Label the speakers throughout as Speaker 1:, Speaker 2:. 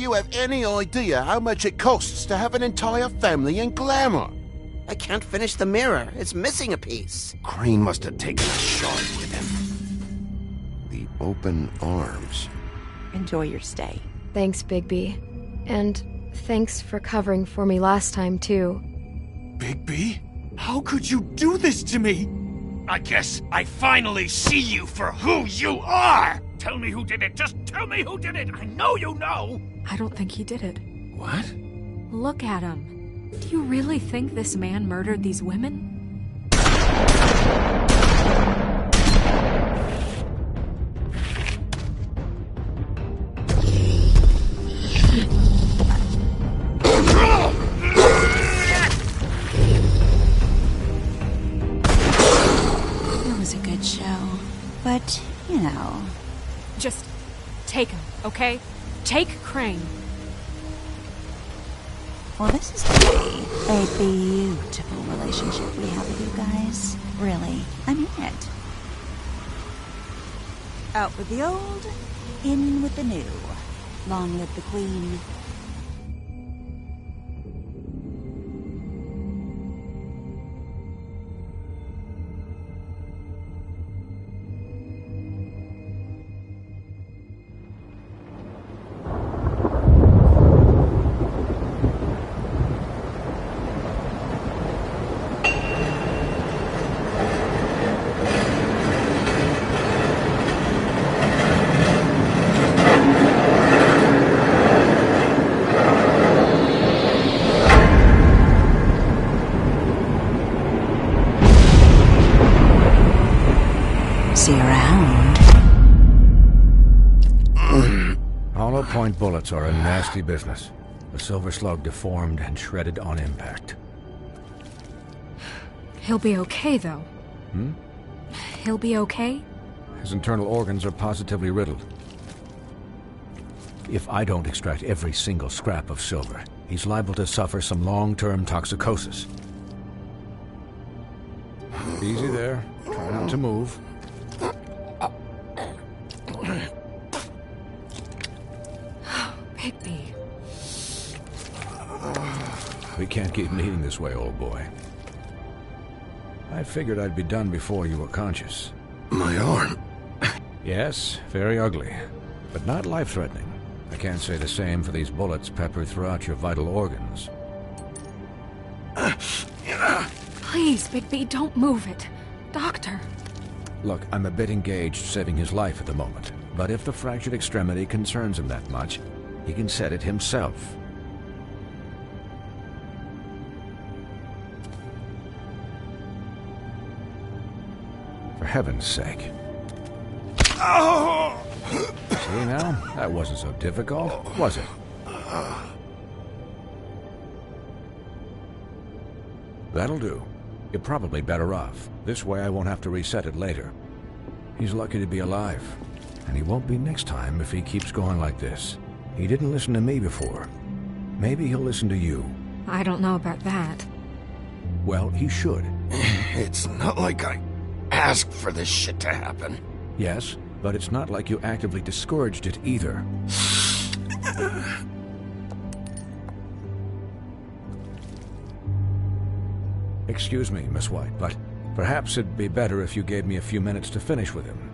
Speaker 1: you have any idea how much it costs to have an entire family in glamour?
Speaker 2: I can't finish the mirror. It's missing a piece.
Speaker 1: Crane must have taken a shard with him. The open arms.
Speaker 3: Enjoy your stay.
Speaker 4: Thanks, Bigby. And thanks for covering for me last time, too.
Speaker 5: Bigby? How could you do this to me? I guess I finally see you for who you are! Tell me who did it! Just tell me who did it! I know you know!
Speaker 6: I don't think he did it.
Speaker 5: What?
Speaker 6: Look at him. Do you really think this man murdered these women?
Speaker 3: It was a good show, but, you know...
Speaker 6: Just take him, okay? Take Crane.
Speaker 3: Well, this is really a beautiful relationship we have with you guys. Really, I mean it. Out with the old, in with the new. Long live the Queen. See you around.
Speaker 7: Hollow point bullets are a nasty business. The silver slug deformed and shredded on impact.
Speaker 6: He'll be okay, though. He'll be okay?
Speaker 7: His internal organs are positively riddled. If I don't extract every single scrap of silver, he's liable to suffer some long-term toxicosis. Easy there. Try not to move.
Speaker 6: Bigby.
Speaker 7: We can't keep meeting this way, old boy. I figured I'd be done before you were conscious.
Speaker 1: My arm.
Speaker 7: Yes, very ugly, but not life-threatening. I can't say the same for these bullets peppered throughout your vital organs.
Speaker 6: Please, Bigby, don't move it. Doctor.
Speaker 7: Look, I'm a bit engaged saving his life at the moment, but if the fractured extremity concerns him that much, he can set it himself. For heaven's sake. See now? That wasn't so difficult, was it? That'll do. You're probably better off. This way I won't have to reset it later. He's lucky to be alive. And he won't be next time if he keeps going like this. He didn't listen to me before. Maybe he'll listen to you.
Speaker 6: I don't know about that.
Speaker 7: Well, he should.
Speaker 1: It's not like I asked for this shit to happen.
Speaker 7: Yes, but it's not like you actively discouraged it either. Excuse me, Miss White, but perhaps it'd be better if you gave me a few minutes to finish with him.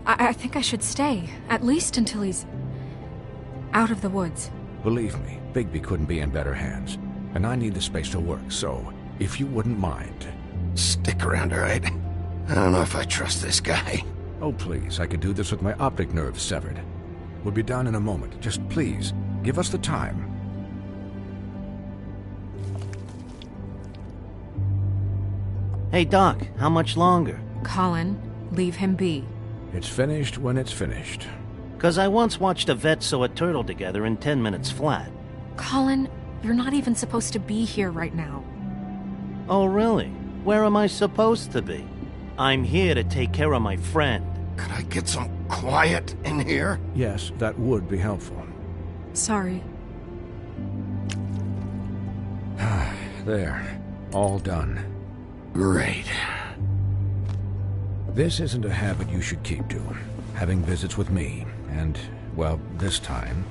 Speaker 6: I think I should stay, at least until he's out of the woods.
Speaker 7: Believe me, Bigby couldn't be in better hands, and I need the space to work, so if you wouldn't mind.
Speaker 1: Stick around, all right? I don't know if I trust this guy.
Speaker 7: Oh, please, I could do this with my optic nerve severed. We'll be done in a moment. Just please, give us the time.
Speaker 2: Hey, Doc, how much longer?
Speaker 6: Colin, leave him be.
Speaker 7: It's finished when it's finished.
Speaker 2: 'Cause I once watched a vet sew a turtle together in 10 minutes flat.
Speaker 6: Colin, you're not even supposed to be here right now.
Speaker 2: Oh, really? Where am I supposed to be? I'm here to take care of my friend.
Speaker 1: Could I get some quiet in here?
Speaker 7: Yes, that would be helpful.
Speaker 6: Sorry.
Speaker 7: There. All done.
Speaker 1: Great.
Speaker 7: This isn't a habit you should keep to. Having visits with me. And, well, this time,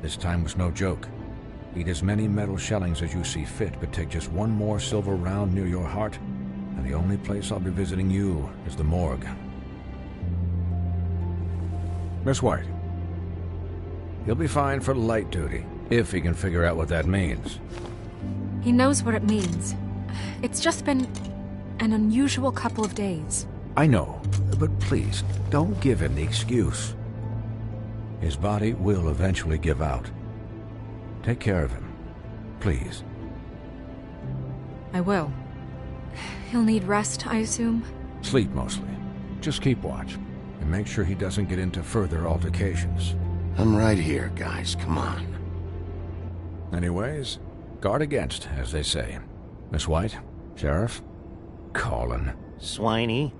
Speaker 7: This time was no joke. Eat as many metal shellings as you see fit, but take just one more silver round near your heart, and the only place I'll be visiting you is the morgue. Miss White. He'll be fine for light duty, if he can figure out what that means.
Speaker 6: He knows what it means. It's just been an unusual couple of days.
Speaker 7: I know, but please, don't give him the excuse. His body will eventually give out. Take care of him, please.
Speaker 6: I will. He'll need rest, I assume?
Speaker 7: Sleep mostly. Just keep watch, and make sure he doesn't get into further altercations.
Speaker 1: I'm right here, guys. Come on.
Speaker 7: Anyways, guard against, as they say. Miss White, Sheriff, Colin.
Speaker 2: Swiney.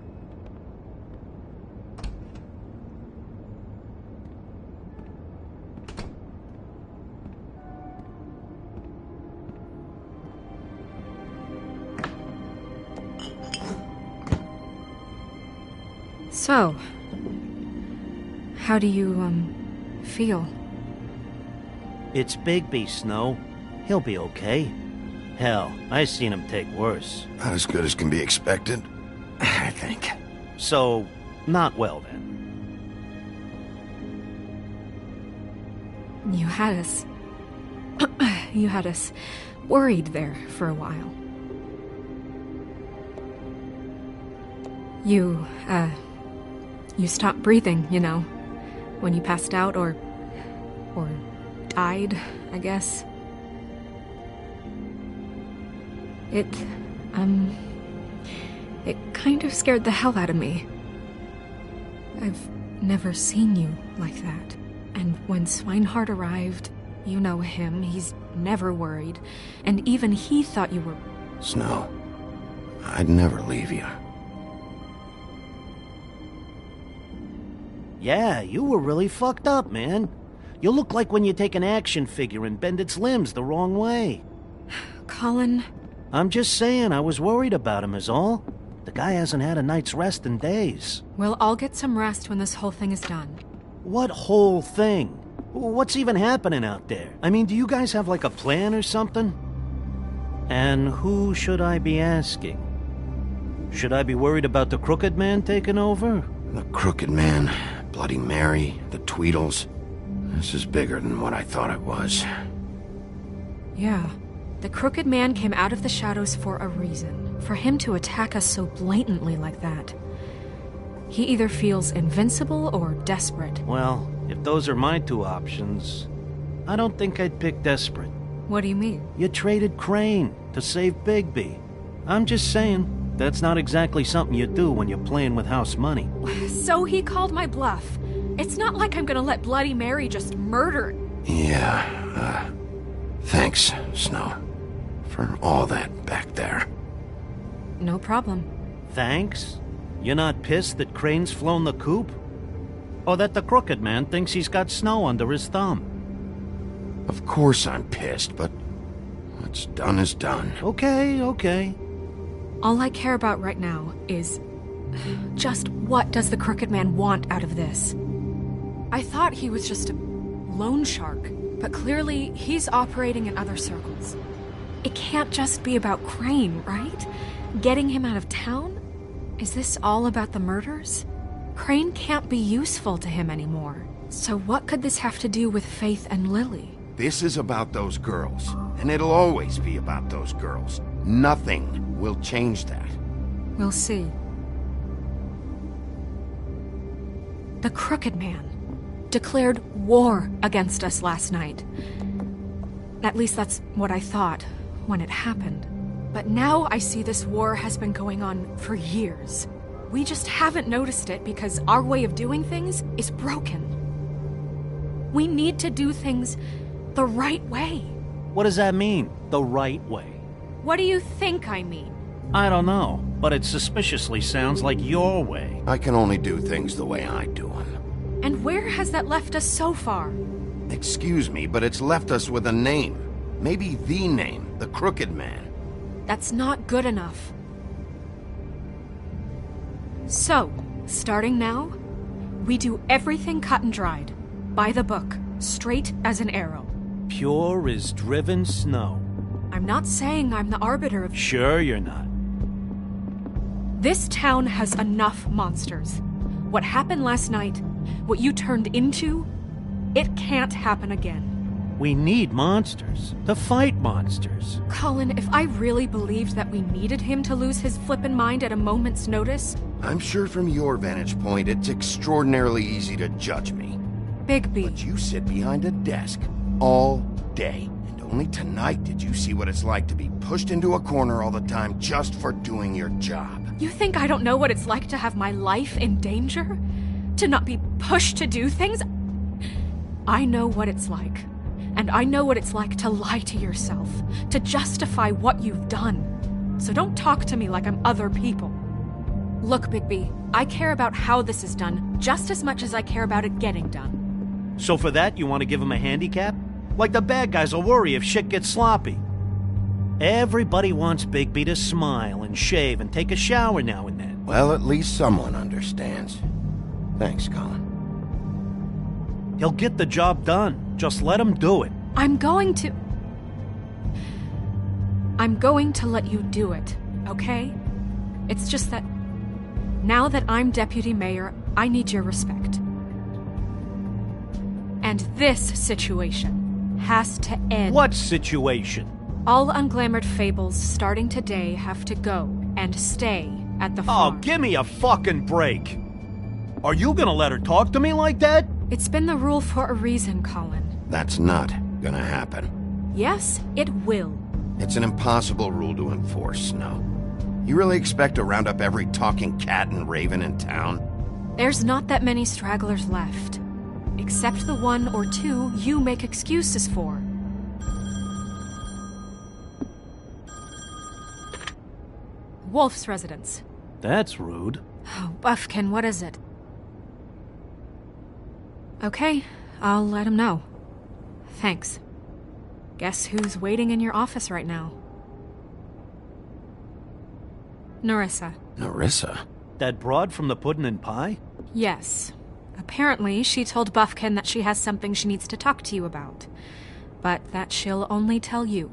Speaker 6: So, how do you, feel?
Speaker 2: It's Bigby, Snow. He'll be okay. Hell, I seen him take worse.
Speaker 1: Not as good as can be expected, I think.
Speaker 2: So, not well then.
Speaker 6: You had us... you had us worried there for a while. You stopped breathing, you know, when you passed out or died, I guess. It kind of scared the hell out of me. I've never seen you like that. And when Swinehart arrived, you know him, he's never worried. And even he thought you were...
Speaker 1: Snow, I'd never leave you.
Speaker 2: Yeah, you were really fucked up, man. You look like when you take an action figure and bend its limbs the wrong way.
Speaker 6: Colin...
Speaker 2: I'm just saying, I was worried about him is all. The guy hasn't had a night's rest in days.
Speaker 6: We'll all get some rest when this whole thing is done.
Speaker 2: What whole thing? What's even happening out there? I mean, do you guys have like a plan or something? And who should I be asking? Should I be worried about the Crooked Man taking over?
Speaker 1: The Crooked Man, Bloody Mary, the Tweedles. This is bigger than what I thought it was.
Speaker 6: Yeah. The Crooked Man came out of the shadows for a reason. For him to attack us so blatantly like that. He either feels invincible or desperate.
Speaker 2: Well, if those are my two options, I don't think I'd pick desperate.
Speaker 6: What do you mean?
Speaker 2: You traded Crane to save Bigby. I'm just saying, that's not exactly something you do when you're playing with house money.
Speaker 6: So he called my bluff. It's not like I'm gonna let Bloody Mary just murder...
Speaker 1: Yeah, thanks, Snow. For all that back there.
Speaker 6: No problem.
Speaker 2: Thanks? You're not pissed that Crane's flown the coop? Or that the Crooked Man thinks he's got Snow under his thumb?
Speaker 1: Of course I'm pissed, but what's done is done.
Speaker 2: Okay.
Speaker 6: All I care about right now is... just what does the Crooked Man want out of this? I thought he was just a loan shark, but clearly he's operating in other circles. It can't just be about Crane, right? Getting him out of town? Is this all about the murders? Crane can't be useful to him anymore. So what could this have to do with Faith and Lily?
Speaker 1: This is about those girls, and it'll always be about those girls. Nothing will change that.
Speaker 6: We'll see. The Crooked Man declared war against us last night. At least that's what I thought when it happened. But now I see this war has been going on for years. We just haven't noticed it because our way of doing things is broken. We need to do things the right way.
Speaker 2: What does that mean, the right way?
Speaker 6: What do you think I mean?
Speaker 2: I don't know, but it suspiciously sounds like your way.
Speaker 1: I can only do things the way I do them.
Speaker 6: And where has that left us so far?
Speaker 1: Excuse me, but it's left us with a name. Maybe the name, the Crooked Man.
Speaker 6: That's not good enough. So, starting now, we do everything cut and dried, by the book. straight as an arrow.
Speaker 2: Pure as driven snow.
Speaker 6: I'm not saying I'm the arbiter of...
Speaker 2: Sure you're not.
Speaker 6: This town has enough monsters. What happened last night, what you turned into, it can't happen again.
Speaker 2: We need monsters. To fight monsters.
Speaker 6: Colin, if I really believed that we needed him to lose his flippin' mind at a moment's notice...
Speaker 1: I'm sure from your vantage point, it's extraordinarily easy to judge me.
Speaker 6: Bigby.
Speaker 1: But you sit behind a desk all day. And only tonight did you see what it's like to be pushed into a corner all the time just for doing your job.
Speaker 6: You think I don't know what it's like to have my life in danger? To not be pushed to do things? I know what it's like. And I know what it's like to lie to yourself, to justify what you've done. So don't talk to me like I'm other people. Look, Bigby, I care about how this is done just as much as I care about it getting done.
Speaker 2: So for that, you want to give him a handicap? Like the bad guys will worry if shit gets sloppy. Everybody wants Bigby to smile and shave and take a shower now and then.
Speaker 1: Well, at least someone understands. Thanks, Colin.
Speaker 2: He'll get the job done. Just let him do it.
Speaker 6: I'm going to let you do it, okay? It's just that now that I'm deputy mayor, I need your respect. And this situation has to end.
Speaker 2: What situation?
Speaker 6: All unglamored fables starting today have to go and stay at the farm.
Speaker 2: Oh, give me a fucking break. Are you gonna let her talk to me like that?
Speaker 6: It's been the rule for a reason, Colin.
Speaker 1: That's not gonna happen.
Speaker 6: Yes, it will.
Speaker 1: It's an impossible rule to enforce, Snow. You really expect to round up every talking cat and raven in town?
Speaker 6: There's not that many stragglers left. Except the one or two you make excuses for. Wolf's residence.
Speaker 2: That's rude.
Speaker 6: Oh, Buffkin, what is it? Okay, I'll let him know. Thanks. Guess who's waiting in your office right now? Nerissa.
Speaker 1: Nerissa?
Speaker 2: That broad from the puddin' and pie?
Speaker 6: Yes. Apparently, she told Buffkin that she has something she needs to talk to you about. But that she'll only tell you.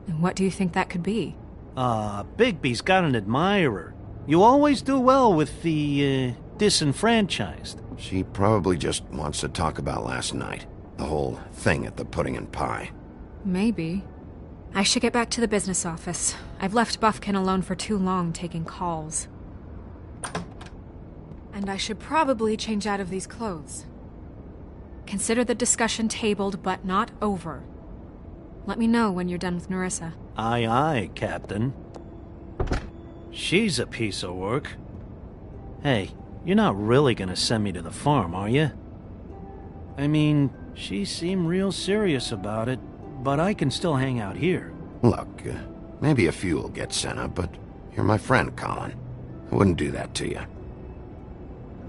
Speaker 6: And what do you think that could be?
Speaker 2: Bigby's got an admirer. You always do well with the, disenfranchised.
Speaker 1: She probably just wants to talk about last night. The whole thing at the pudding and pie.
Speaker 6: Maybe. I should get back to the business office. I've left Buffkin alone for too long taking calls. And I should probably change out of these clothes. Consider the discussion tabled, but not over. Let me know when you're done with Nerissa.
Speaker 2: Aye, aye, Captain. She's a piece of work. Hey, you're not really gonna send me to the farm, are you? I mean, she seemed real serious about it, but I can still hang out here.
Speaker 1: Look, maybe a few will get sent up, but you're my friend, Colin. I wouldn't do that to you.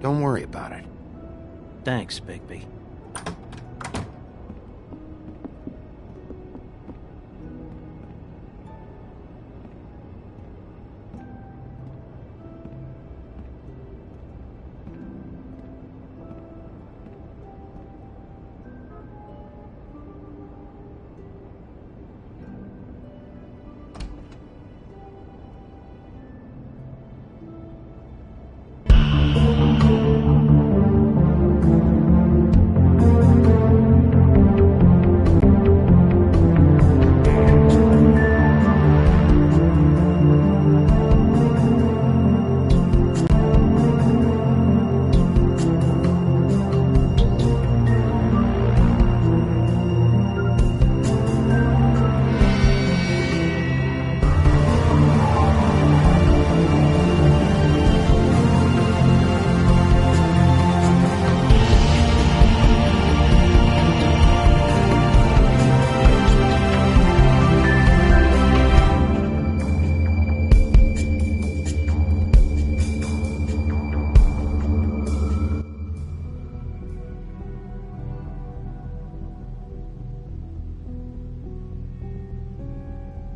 Speaker 1: Don't worry about it.
Speaker 2: Thanks, Bigby.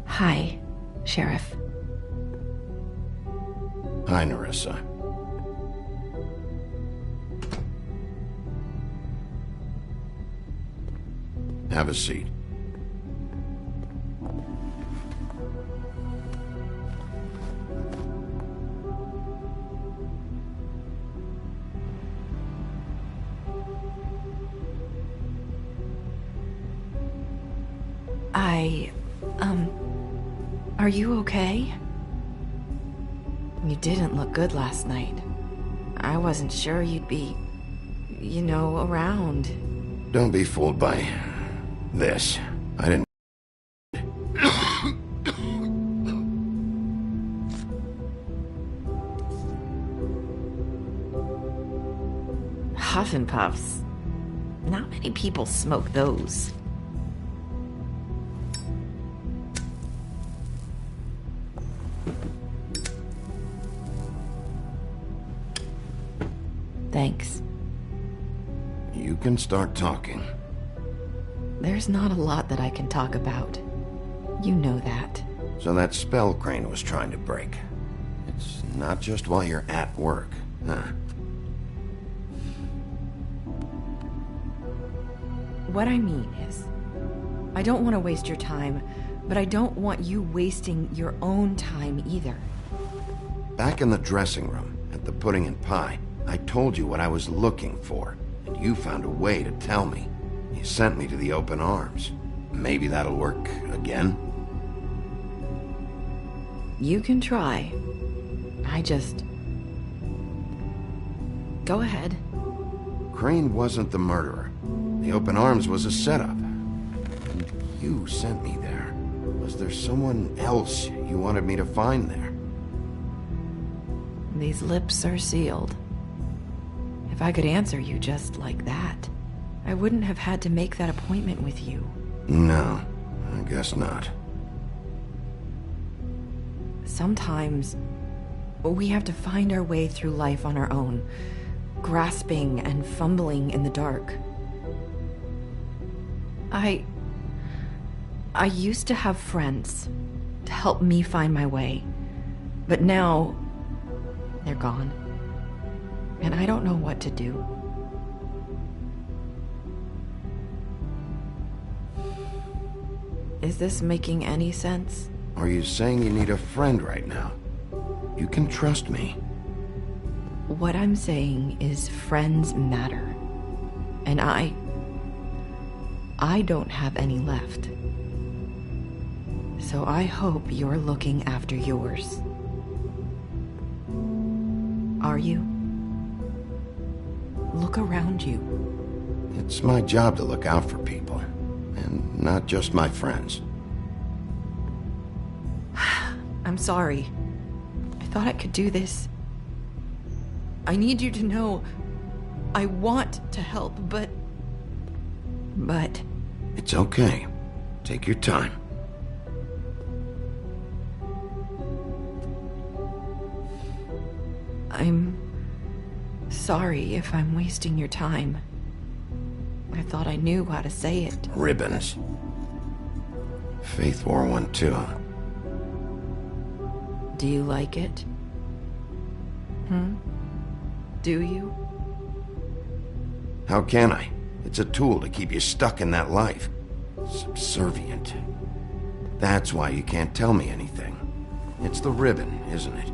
Speaker 4: Hi, Sheriff.
Speaker 1: Hi, Nerissa. Have a seat.
Speaker 8: Are you okay? You didn't look good last night. I wasn't sure you'd be, around.
Speaker 1: Don't be fooled by this. I didn't...
Speaker 8: Huff and Puffs. Not many people smoke those. Thanks.
Speaker 1: You can start talking.
Speaker 8: There's not a lot that I can talk about. You know that.
Speaker 1: So that spell Crane was trying to break. It's not just while you're at work, huh?
Speaker 8: What I mean is, I don't want to waste your time, but I don't want you wasting your own time either.
Speaker 1: Back in the dressing room, at the pudding and pie, I told you what I was looking for, and you found a way to tell me. You sent me to the open arms. Maybe that'll work again?
Speaker 8: You can try. Go ahead.
Speaker 1: Crane wasn't the murderer. The open arms was a setup. And you sent me there. Was there someone else you wanted me to find there?
Speaker 8: These lips are sealed. If I could answer you just like that, I wouldn't have had to make that appointment with you.
Speaker 1: No, I guess not.
Speaker 8: Sometimes, we have to find our way through life on our own, grasping and fumbling in the dark. I used to have friends to help me find my way, but now they're gone. And I don't know what to do. Is this making any sense?
Speaker 1: Are you saying you need a friend right now? You can trust me.
Speaker 8: What I'm saying is friends matter. And I don't have any left. So I hope you're looking after yours. Are you? Look around you.
Speaker 1: It's my job to look out for people, and not just my friends.
Speaker 8: I'm sorry. I thought I could do this. I need you to know I want to help, but...
Speaker 1: It's okay. Take your time.
Speaker 8: I'm sorry if I'm wasting your time. I thought I knew how to say it.
Speaker 1: Ribbons. Faith wore one too.
Speaker 8: Do you like it? Do you?
Speaker 1: How can I? It's a tool to keep you stuck in that life. Subservient. That's why you can't tell me anything. It's the ribbon, isn't it?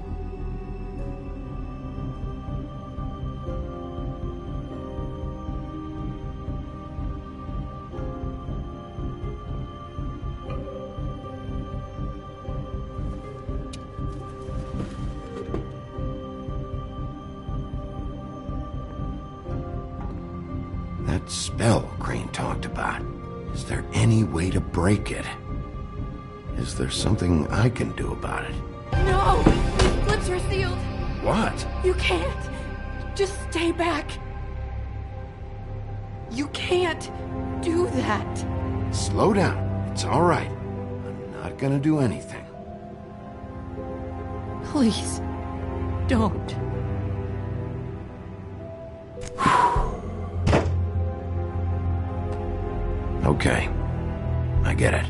Speaker 1: That spell Crane talked about. Is there any way to break it? Is there something I can do about it?
Speaker 6: No! These lips are sealed!
Speaker 1: What?
Speaker 6: You can't! Just stay back! You can't do that!
Speaker 1: Slow down. It's all right. I'm not gonna do anything.
Speaker 6: Please, don't.
Speaker 1: Okay. I get it.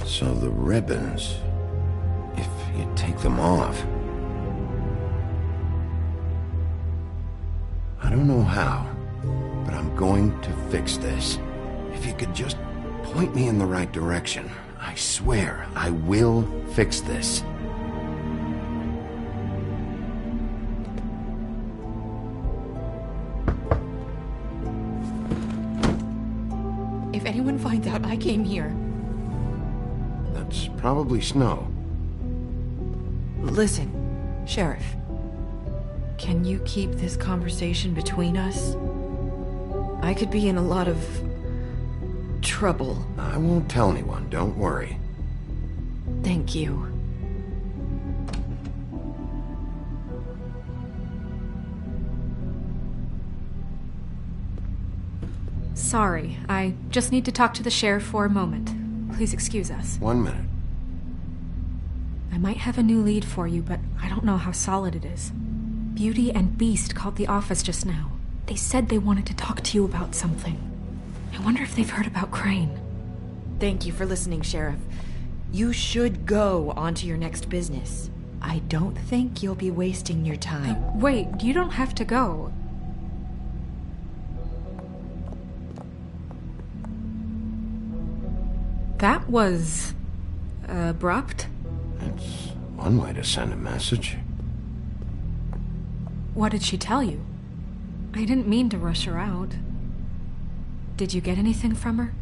Speaker 1: So the ribbons... if you take them off... I don't know how, but I'm going to fix this. If you could just point me in the right direction, I swear I will fix this.
Speaker 8: If anyone finds out I came here...
Speaker 1: That's probably Snow.
Speaker 8: Listen, Sheriff. Can you keep this conversation between us? I could be in a lot of... trouble.
Speaker 1: I won't tell anyone, don't worry.
Speaker 8: Thank you.
Speaker 6: Sorry, I just need to talk to the sheriff for a moment. Please excuse us.
Speaker 1: 1 minute.
Speaker 6: I might have a new lead for you, but I don't know how solid it is. Beauty and Beast called the office just now. They said they wanted to talk to you about something. I wonder if they've heard about Crane.
Speaker 8: Thank you for listening, Sheriff. You should go on to your next business. I don't think you'll be wasting your time.
Speaker 6: Wait, you don't have to go. That was... abrupt?
Speaker 1: That's one way to send a message.
Speaker 6: What did she tell you? I didn't mean to rush her out. Did you get anything from her?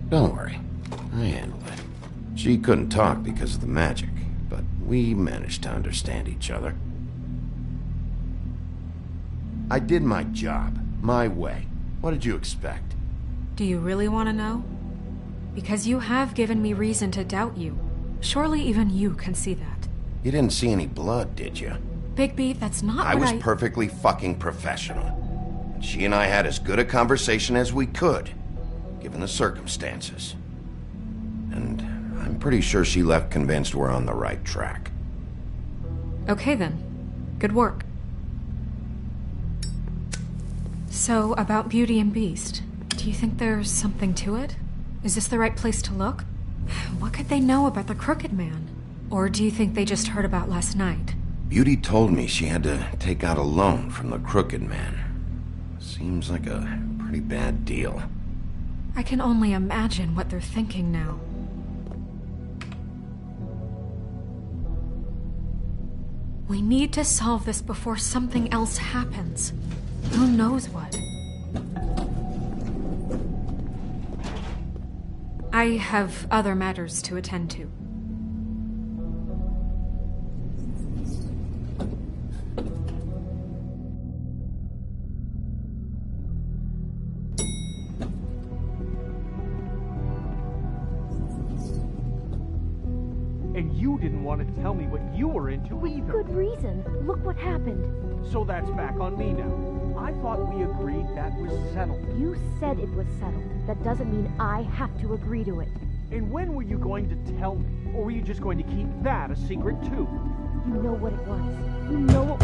Speaker 1: Don't worry. I handled it. She couldn't talk because of the magic, but we managed to understand each other. I did my job, my way. What did you expect?
Speaker 6: Do you really want to know? Because you have given me reason to doubt you. Surely even you can see that.
Speaker 1: You didn't see any blood, did you?
Speaker 6: Bigby, that's not
Speaker 1: I
Speaker 6: what
Speaker 1: was perfectly fucking professional. She and I had as good a conversation as we could, given the circumstances. And I'm pretty sure she left convinced we're on the right track.
Speaker 6: Okay then. Good work. So, about Beauty and Beast, do you think there's something to it? Is this the right place to look? What could they know about the Crooked Man? Or do you think they just heard about last night?
Speaker 1: Beauty told me she had to take out a loan from the Crooked Man. Seems like a pretty bad deal.
Speaker 6: I can only imagine what they're thinking now. We need to solve this before something else happens. Who knows what? I have other matters to attend to.
Speaker 9: And you didn't want to tell me what you were into either.
Speaker 10: Good reason. Look what happened.
Speaker 9: So that's back on me now. I thought we agreed that was settled.
Speaker 10: You said it was settled. That doesn't mean I have to agree to it.
Speaker 9: And when were you going to tell me? Or were you just going to keep that a secret too?
Speaker 10: You know what it was. You know what...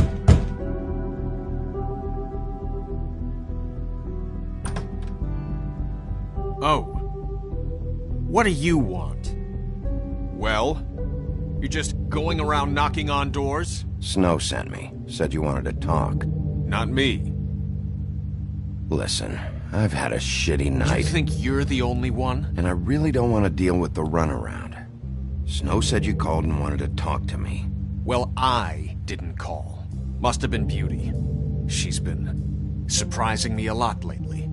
Speaker 5: Oh. What do you want? Well? You're just going around knocking on doors?
Speaker 1: Snow sent me. Said you wanted to talk.
Speaker 5: Not me.
Speaker 1: Listen, I've had a shitty night.
Speaker 5: You think you're the only one?
Speaker 1: And I really don't want to deal with the runaround. Snow said you called and wanted to talk to me.
Speaker 5: Well, I didn't call. Must have been Beauty. She's been surprising me a lot lately.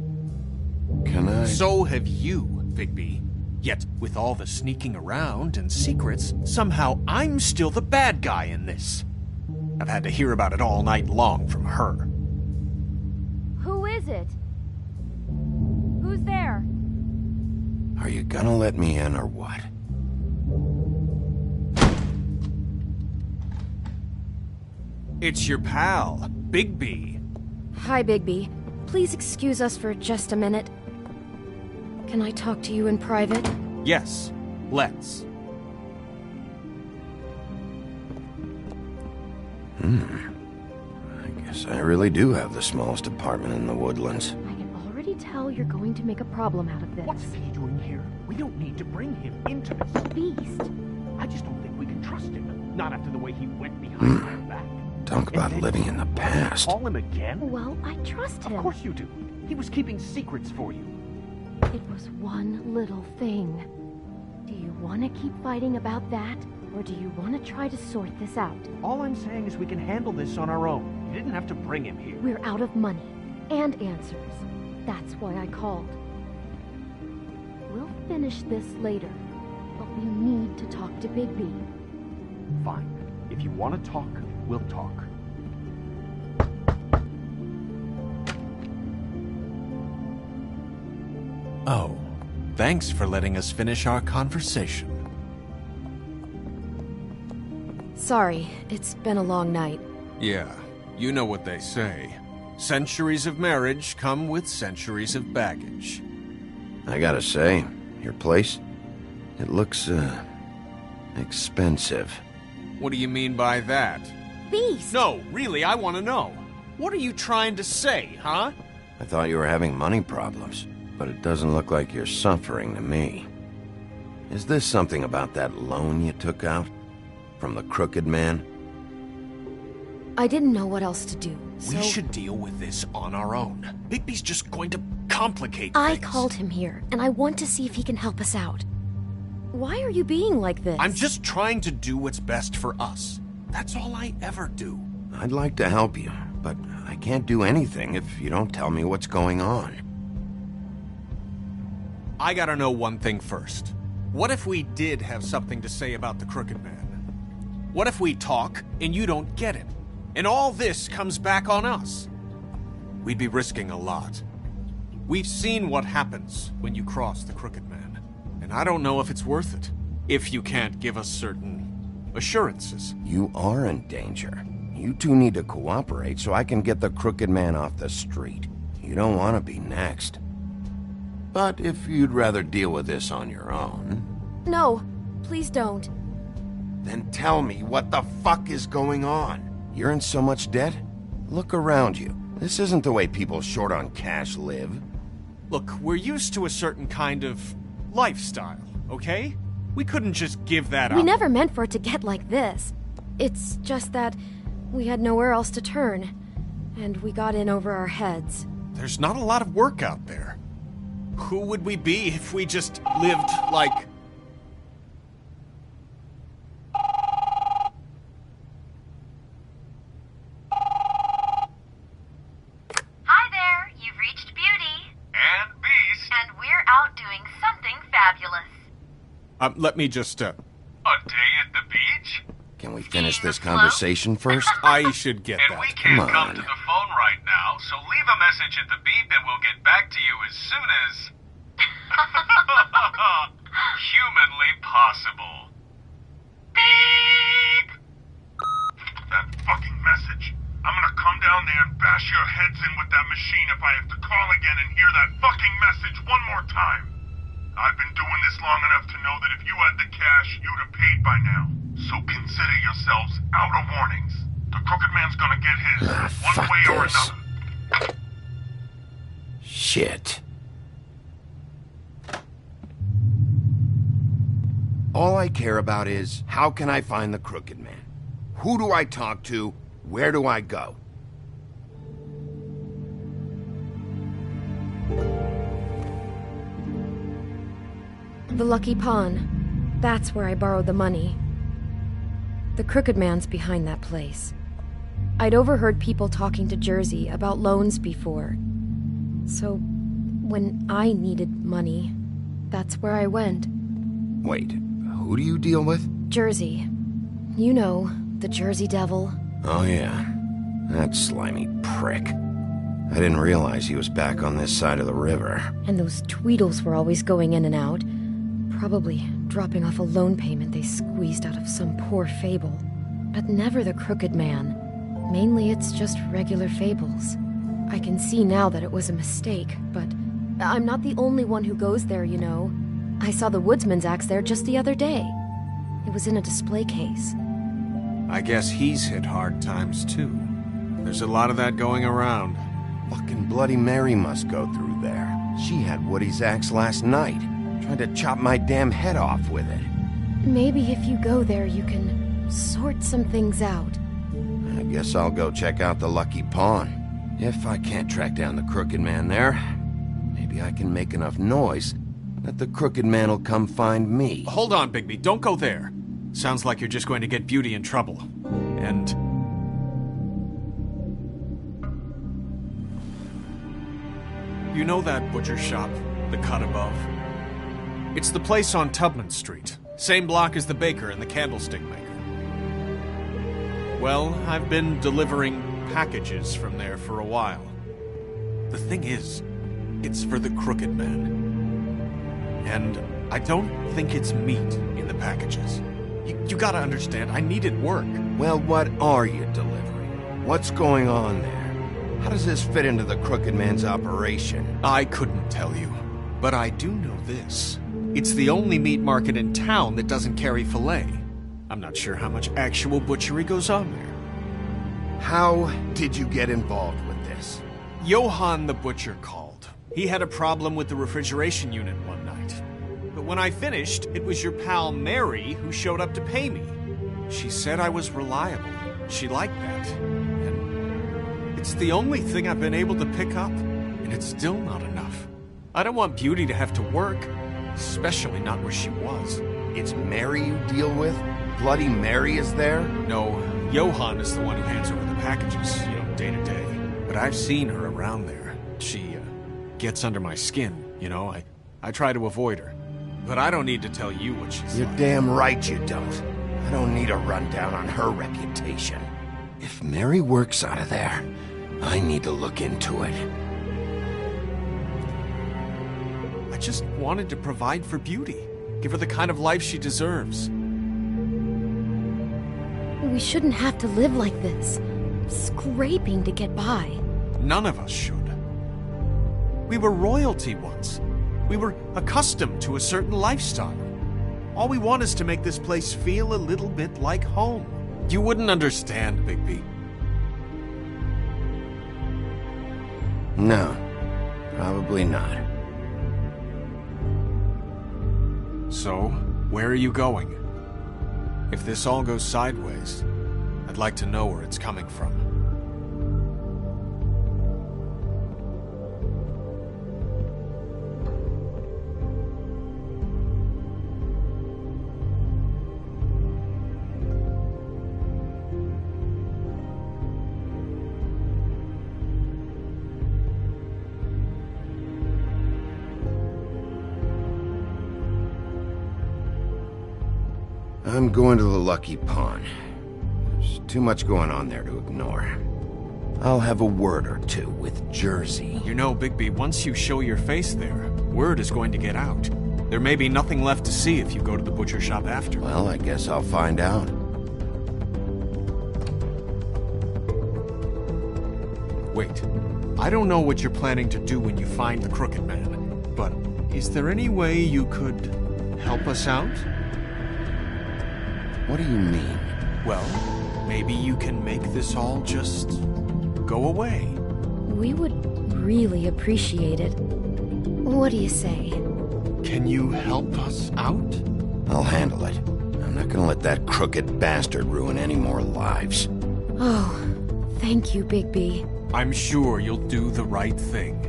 Speaker 1: Can I...
Speaker 5: So have you, Bigby. Yet, with all the sneaking around and secrets, somehow I'm still the bad guy in this. I've had to hear about it all night long from her.
Speaker 10: Who is it? Who's there?
Speaker 1: Are you gonna let me in or what?
Speaker 5: It's your pal, Bigby.
Speaker 4: Hi, Bigby. Please excuse us for just a minute. Can I talk to you in private?
Speaker 5: Yes, let's.
Speaker 1: I guess I really do have the smallest apartment in the Woodlands.
Speaker 10: I can already tell you're going to make a problem out of this.
Speaker 9: What's he doing here? We don't need to bring him into this.
Speaker 10: Beast?
Speaker 9: I just don't think we can trust him. Not after the way he went behind our back.
Speaker 1: Talk about living in the past.
Speaker 9: Call him again?
Speaker 10: Well, I trust him.
Speaker 9: Of course you do. He was keeping secrets for you.
Speaker 10: It was one little thing. Do you want to keep fighting about that? Or do you want to try to sort this out?
Speaker 9: All I'm saying is we can handle this on our own. You didn't have to bring him here.
Speaker 10: We're out of money and answers. That's why I called. We'll finish this later, but we need to talk to Bigby.
Speaker 9: Fine. If you want to talk, we'll talk.
Speaker 5: Oh, thanks for letting us finish our conversation.
Speaker 4: Sorry, it's been a long night.
Speaker 5: Yeah, you know what they say. Centuries of marriage come with centuries of baggage.
Speaker 1: I gotta say, your place, it looks, expensive.
Speaker 5: What do you mean by that?
Speaker 4: Beast!
Speaker 5: No, really, I want to know. What are you trying to say, huh?
Speaker 1: I thought you were having money problems, but it doesn't look like you're suffering to me. Is this something about that loan you took out? From the Crooked Man?
Speaker 4: I didn't know what else to do, so...
Speaker 5: We should deal with this on our own. Bigby's just going to complicate
Speaker 4: I
Speaker 5: things.
Speaker 4: called him here, and I want to see if he can help us out. Why are you being like this?
Speaker 5: I'm just trying to do what's best for us. That's all I ever do.
Speaker 1: I'd like to help you, but I can't do anything if you don't tell me what's going on.
Speaker 5: I gotta know one thing first. What if we did have something to say about the Crooked Man? What if we talk and you don't get it? And all this comes back on us? We'd be risking a lot. We've seen what happens when you cross the Crooked Man, and I don't know if it's worth it, if you can't give us certain assurances.
Speaker 1: You are in danger. You two need to cooperate so I can get the Crooked Man off the street. You don't want to be next. But if you'd rather deal with this on your own...
Speaker 4: No, please don't.
Speaker 1: Then tell me what the fuck is going on. You're in so much debt? Look around you. This isn't the way people short on cash live.
Speaker 5: Look, we're used to a certain kind of lifestyle, okay? We couldn't just give that up.
Speaker 4: We never meant for it to get like this. It's just that we had nowhere else to turn, and we got in over our heads.
Speaker 5: There's not a lot of work out there. Who would we be if we just lived like...
Speaker 11: Hi there, you've reached Beauty. And Beast. And we're out doing something fabulous.
Speaker 5: Let me just,
Speaker 11: A day at the beach?
Speaker 1: Can we finish this conversation first?
Speaker 5: I should get
Speaker 11: And
Speaker 5: that.
Speaker 11: we can't
Speaker 1: Come
Speaker 11: come
Speaker 1: on.
Speaker 11: to the phone right now, so leave a message at the beep and we'll get back to you as soon as... humanly possible. Beep! That fucking message. I'm gonna come down there and bash your heads in with that machine if I have to call again and hear that fucking message one more time. I've been doing this long enough to know that if you had the cash, you'd have paid by now. So consider yourselves out of warnings. The Crooked Man's gonna get his, one
Speaker 1: fuck
Speaker 11: way or
Speaker 1: this.
Speaker 11: another.
Speaker 1: Shit. All I care about is, how can I find the Crooked Man? Who do I talk to? Where do I go?
Speaker 4: The Lucky Pawn. That's where I borrowed the money. The Crooked Man's behind that place. I'd overheard people talking to Jersey about loans before. So, when I needed money, that's where I went.
Speaker 1: Wait, who do you deal with?
Speaker 4: Jersey. You know, the Jersey Devil.
Speaker 1: Oh yeah, that slimy prick. I didn't realize he was back on this side of the river.
Speaker 4: And those Tweedles were always going in and out. Probably dropping off a loan payment they squeezed out of some poor fable. But never the Crooked Man. Mainly it's just regular fables. I can see now that it was a mistake, but I'm not the only one who goes there, you know. I saw the woodsman's axe there just the other day. It was in a display case.
Speaker 5: I guess he's hit hard times too. There's a lot of that going around.
Speaker 1: Fucking Bloody Mary must go through there. She had Woody's axe last night. Tried to chop my damn head off with it.
Speaker 4: Maybe if you go there, you can sort some things out.
Speaker 1: I guess I'll go check out the Lucky Pawn. If I can't track down the Crooked Man there, maybe maybe I can make enough noise that the crooked man will come find me.
Speaker 5: Hold on, Bigby. Don't go there. Sounds like you're just going to get Beauty in trouble. And... you know that butcher shop, the cut above? It's the place on Tubman Street. Same block as the baker and the candlestick maker. Well, I've been delivering packages from there for a while. The thing is, it's for the crooked man. And I don't think it's meat in the packages. You gotta understand, I needed work.
Speaker 1: Well, what are you delivering? What's going on there? How does this fit into the crooked man's operation?
Speaker 5: I couldn't tell you, but I do know this. It's the only meat market in town that doesn't carry filet. I'm not sure how much actual butchery goes on there.
Speaker 1: How did you get involved with this?
Speaker 5: Johann the butcher called. He had a problem with the refrigeration unit one night. But when I finished, it was your pal Mary who showed up to pay me. She said I was reliable. She liked that. And it's the only thing I've been able to pick up, and it's still not enough. I don't want Beauty to have to work, especially not where she was.
Speaker 1: It's Mary you deal with? Bloody Mary is there?
Speaker 5: No, Johann is the one who hands over the packages, day to day. But I've seen her around there. She, gets under my skin, I try to avoid her. But I don't need to tell you what she's
Speaker 1: You're
Speaker 5: like.
Speaker 1: damn right you don't. I don't need a rundown on her reputation. If Mary works out of there, I need to look into it.
Speaker 5: I just wanted to provide for Beauty. Give her the kind of life she deserves.
Speaker 4: We shouldn't have to live like this, scraping to get by.
Speaker 5: None of us should. We were royalty once. We were accustomed to a certain lifestyle. All we want is to make this place feel a little bit like home. You wouldn't understand, Bigby.
Speaker 1: No, probably not.
Speaker 5: So, where are you going? If this all goes sideways, I'd like to know where it's coming from.
Speaker 1: I'm going to the Lucky Pawn. There's too much going on there to ignore. I'll have a word or two with Jersey.
Speaker 5: You know, Bigby, once you show your face there, word is going to get out. There may be nothing left to see if you go to the butcher shop after.
Speaker 1: Well, I guess I'll find out.
Speaker 5: Wait, I don't know what you're planning to do when you find the crooked man, but is there any way you could help us out?
Speaker 1: What do you mean?
Speaker 5: Well, maybe you can make this all just go away.
Speaker 4: We would really appreciate it. What do you say?
Speaker 5: Can you help us out?
Speaker 1: I'll handle it. I'm not gonna let that crooked bastard ruin any more lives.
Speaker 4: Oh, thank you, Bigby.
Speaker 5: I'm sure you'll do the right thing.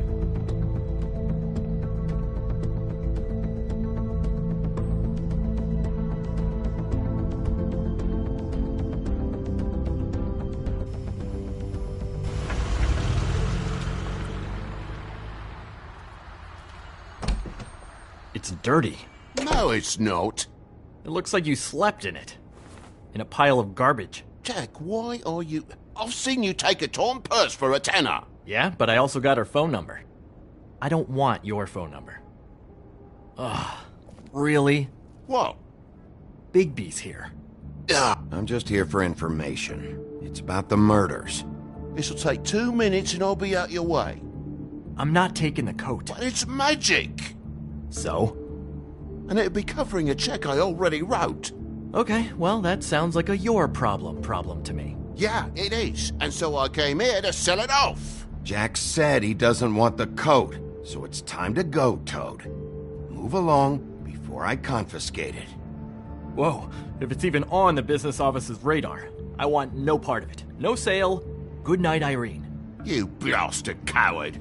Speaker 12: It's dirty.
Speaker 13: No, it's not.
Speaker 12: It looks like you slept in it. In a pile of garbage.
Speaker 13: Jack, why are you... I've seen you take a torn purse for a tenner.
Speaker 12: Yeah, but I also got her phone number. I don't want your phone number. Ugh, really?
Speaker 13: What?
Speaker 12: Bigby's here.
Speaker 1: I'm just here for information. It's about the murders.
Speaker 13: This'll take 2 minutes and I'll be out your way.
Speaker 12: I'm not taking the coat.
Speaker 13: But it's magic.
Speaker 12: So?
Speaker 13: And it'd be covering a check I already wrote.
Speaker 12: Okay, well, that sounds like a your problem to me.
Speaker 13: Yeah, it is. And so I came here to sell it off.
Speaker 1: Jack said he doesn't want the coat, so it's time to go, Toad. Move along before I confiscate it.
Speaker 12: Whoa, if it's even on the business office's radar, I want no part of it. No sale. Good night, Irene.
Speaker 13: You blasted coward.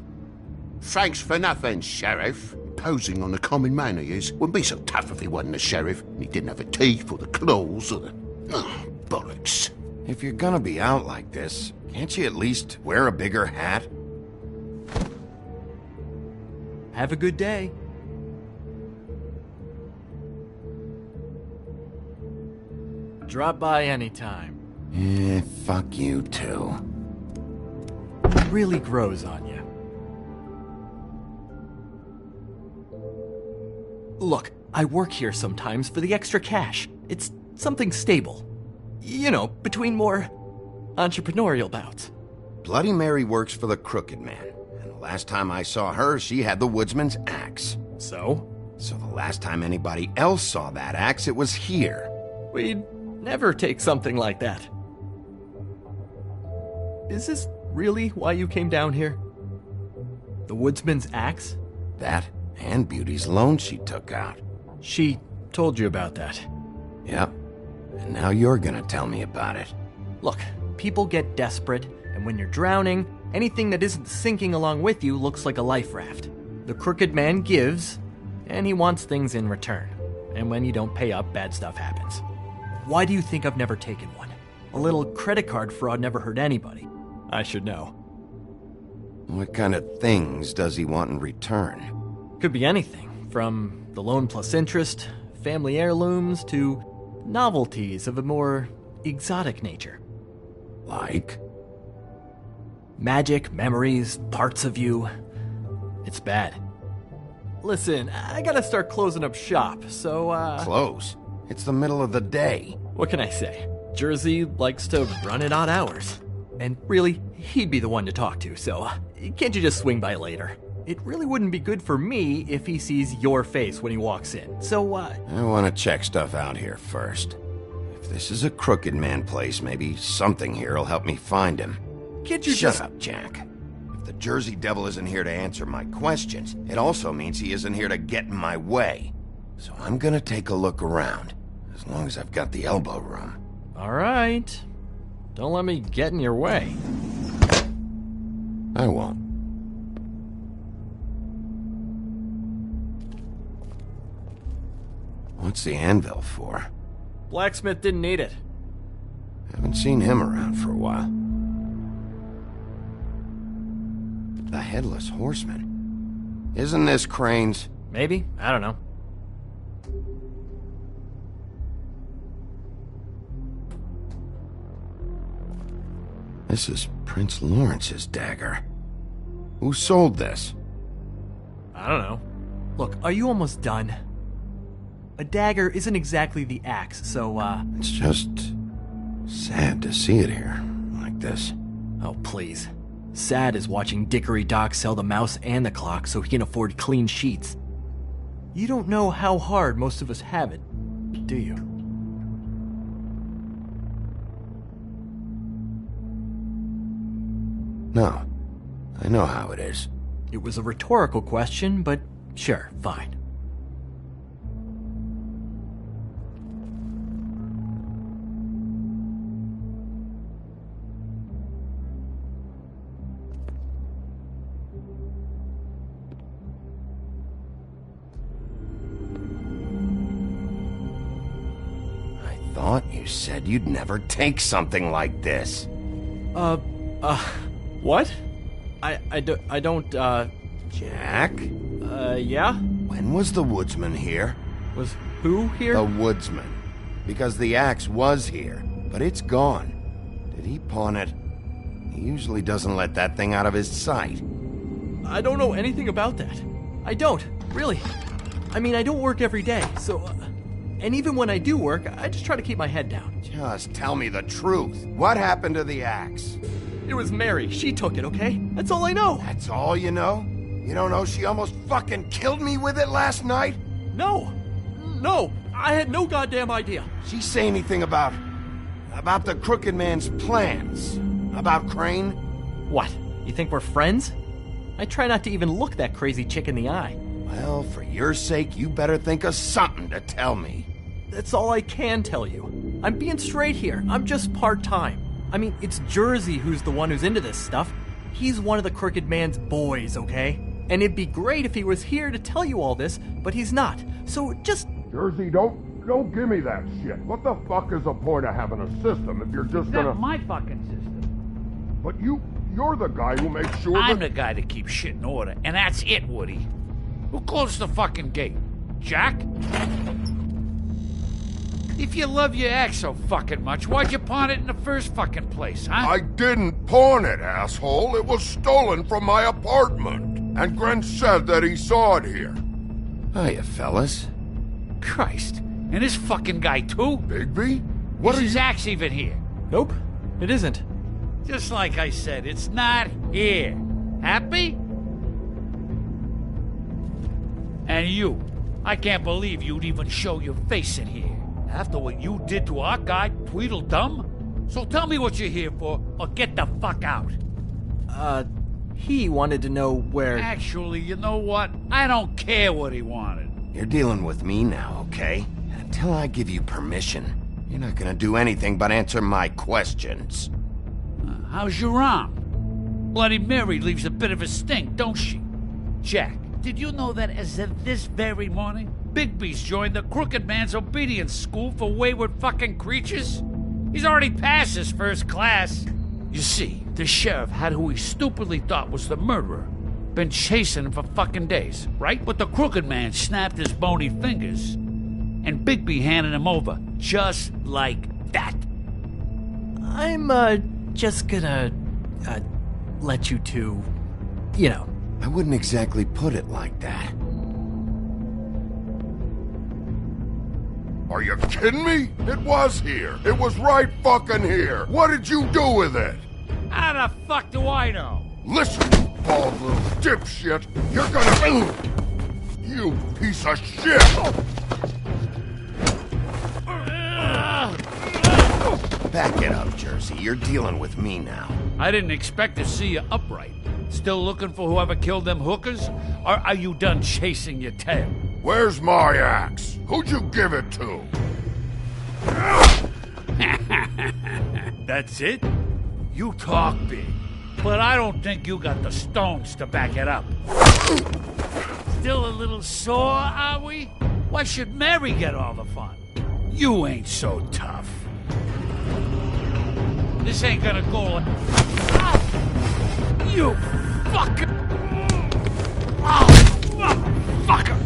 Speaker 13: Thanks for nothing, Sheriff. Posing on a common man he is. Wouldn't be so tough if he wasn't a sheriff, and he didn't have the teeth or the claws or the... Oh, bollocks.
Speaker 1: If you're gonna be out like this, can't you at least wear a bigger hat?
Speaker 12: Have a good day. Drop by anytime.
Speaker 1: Fuck you too.
Speaker 12: It really grows on you. Look, I work here sometimes for the extra cash. It's something stable. You know, between more entrepreneurial bouts.
Speaker 1: Bloody Mary works for the Crooked Man. And the last time I saw her, she had the woodsman's axe.
Speaker 12: So?
Speaker 1: So the last time anybody else saw that axe, it was here.
Speaker 12: We'd never take something like that. Is this really why you came down here? The woodsman's axe?
Speaker 1: That and Beauty's loan she took out.
Speaker 12: She told you about that.
Speaker 1: Yep. And now you're gonna tell me about it.
Speaker 12: Look, people get desperate, and when you're drowning, anything that isn't sinking along with you looks like a life raft. The Crooked Man gives, and he wants things in return. And when you don't pay up, bad stuff happens. Why do you think I've never taken one? A little credit card fraud never hurt anybody. I should know.
Speaker 1: What kind of things does he want in return?
Speaker 12: Could be anything, from the loan plus interest, family heirlooms, to novelties of a more exotic nature.
Speaker 1: Like?
Speaker 12: Magic, memories, parts of you. It's bad. Listen, I gotta start closing up shop, so,
Speaker 1: Close? It's the middle of the day.
Speaker 12: What can I say? Jersey likes to run at odd hours. And really, he'd be the one to talk to, so can't you just swing by later? It really wouldn't be good for me if he sees your face when he walks in, so,
Speaker 1: I want to check stuff out here first. If this is a Crooked Man place, maybe something here will help me find him.
Speaker 12: Can't you
Speaker 1: Shut up, Jack. If the Jersey Devil isn't here to answer my questions, it also means he isn't here to get in my way. So I'm gonna take a look around, as long as I've got the elbow room.
Speaker 12: All right. Don't let me get in your way.
Speaker 1: I won't. What's the anvil for?
Speaker 12: Blacksmith didn't need it.
Speaker 1: Haven't seen him around for a while. The Headless Horseman. Isn't this Crane's?
Speaker 12: Maybe. I don't know.
Speaker 1: This is Prince Lawrence's dagger. Who sold this?
Speaker 12: I don't know. Look, are you almost done? A dagger isn't exactly the axe, so,
Speaker 1: It's just sad to see it here, like this.
Speaker 12: Oh, please. Sad is watching Dickory Doc sell the mouse and the clock so he can afford clean sheets. You don't know how hard most of us have it, do you?
Speaker 1: No. I know how it is.
Speaker 12: It was a rhetorical question, but sure, fine.
Speaker 1: I thought you said you'd never take something like this.
Speaker 12: What? I don't,
Speaker 1: Jack?
Speaker 12: Yeah?
Speaker 1: When was the woodsman here?
Speaker 12: Was who here?
Speaker 1: The woodsman. Because the axe was here, but it's gone. Did he pawn it? He usually doesn't let that thing out of his sight.
Speaker 12: I don't know anything about that. I don't, really. I mean, I don't work every day, so... and even when I do work, I just try to keep my head down.
Speaker 1: Just tell me the truth. What happened to the axe?
Speaker 12: It was Mary. She took it, okay? That's all I know.
Speaker 1: That's all you know? You don't know she almost fucking killed me with it last night?
Speaker 12: No. No. I had no goddamn idea.
Speaker 1: She say anything about the Crooked Man's plans? About Crane?
Speaker 12: What? You think we're friends? I try not to even look that crazy chick in the eye.
Speaker 1: Well, for your sake, you better think of something to tell me.
Speaker 12: That's all I can tell you. I'm being straight here. I'm just part-time. I mean, it's Jersey who's the one who's into this stuff. He's one of the Crooked Man's boys, okay? And it'd be great if he was here to tell you all this, but he's not. So just...
Speaker 11: Jersey, don't give me that shit. What the fuck is the point of having a system if you're just gonna...
Speaker 14: That's my fucking system.
Speaker 11: But you're the guy who makes sure
Speaker 14: I'm the guy that keeps shit in order, and that's it, Woody. Who closed the fucking gate? Jack? If you love your ex so fucking much, why'd you pawn it in the first fucking place, huh?
Speaker 11: I didn't pawn it, asshole. It was stolen from my apartment. And Gren said that he saw it here.
Speaker 1: Hiya, fellas.
Speaker 14: Christ. And this fucking guy, too?
Speaker 11: Bigby? What
Speaker 14: is Axe even here?
Speaker 12: Nope, it isn't.
Speaker 14: Just like I said, it's not here. Happy? And you. I can't believe you'd even show your face in here. After what you did to our guy, Tweedledum? So tell me what you're here for, or get the fuck out.
Speaker 12: He wanted to know where...
Speaker 14: Actually, you know what? I don't care what he wanted.
Speaker 1: You're dealing with me now, okay? And until I give you permission, you're not gonna do anything but answer my questions.
Speaker 14: How's your arm? Bloody Mary leaves a bit of a stink, don't she? Jack, did you know that as of this very morning, Bigby's joined the Crooked Man's Obedience School for Wayward Fucking Creatures? He's already passed his first class. You see, the sheriff had who he stupidly thought was the murderer. Been chasing him for fucking days, right? But the Crooked Man snapped his bony fingers, and Bigby handed him over, just like that.
Speaker 12: I'm, just gonna, let you two, you know.
Speaker 1: I wouldn't exactly put it like that.
Speaker 11: Are you kidding me? It was here. It was right fucking here. What did you do with it?
Speaker 14: How the fuck do I know?
Speaker 11: Listen, you bald little dipshit. You're gonna... You piece of shit!
Speaker 1: Back it up, Jersey. You're dealing with me now.
Speaker 14: I didn't expect to see you upright. Still looking for whoever killed them hookers? Or are you done chasing your tail?
Speaker 11: Where's my axe? Who'd you give it to?
Speaker 14: That's it? You talk big, but I don't think you got the stones to back it up. Still a little sore, are we? Why should Mary get all the fun? You ain't so tough. This ain't gonna go like... You fucking... Fucker!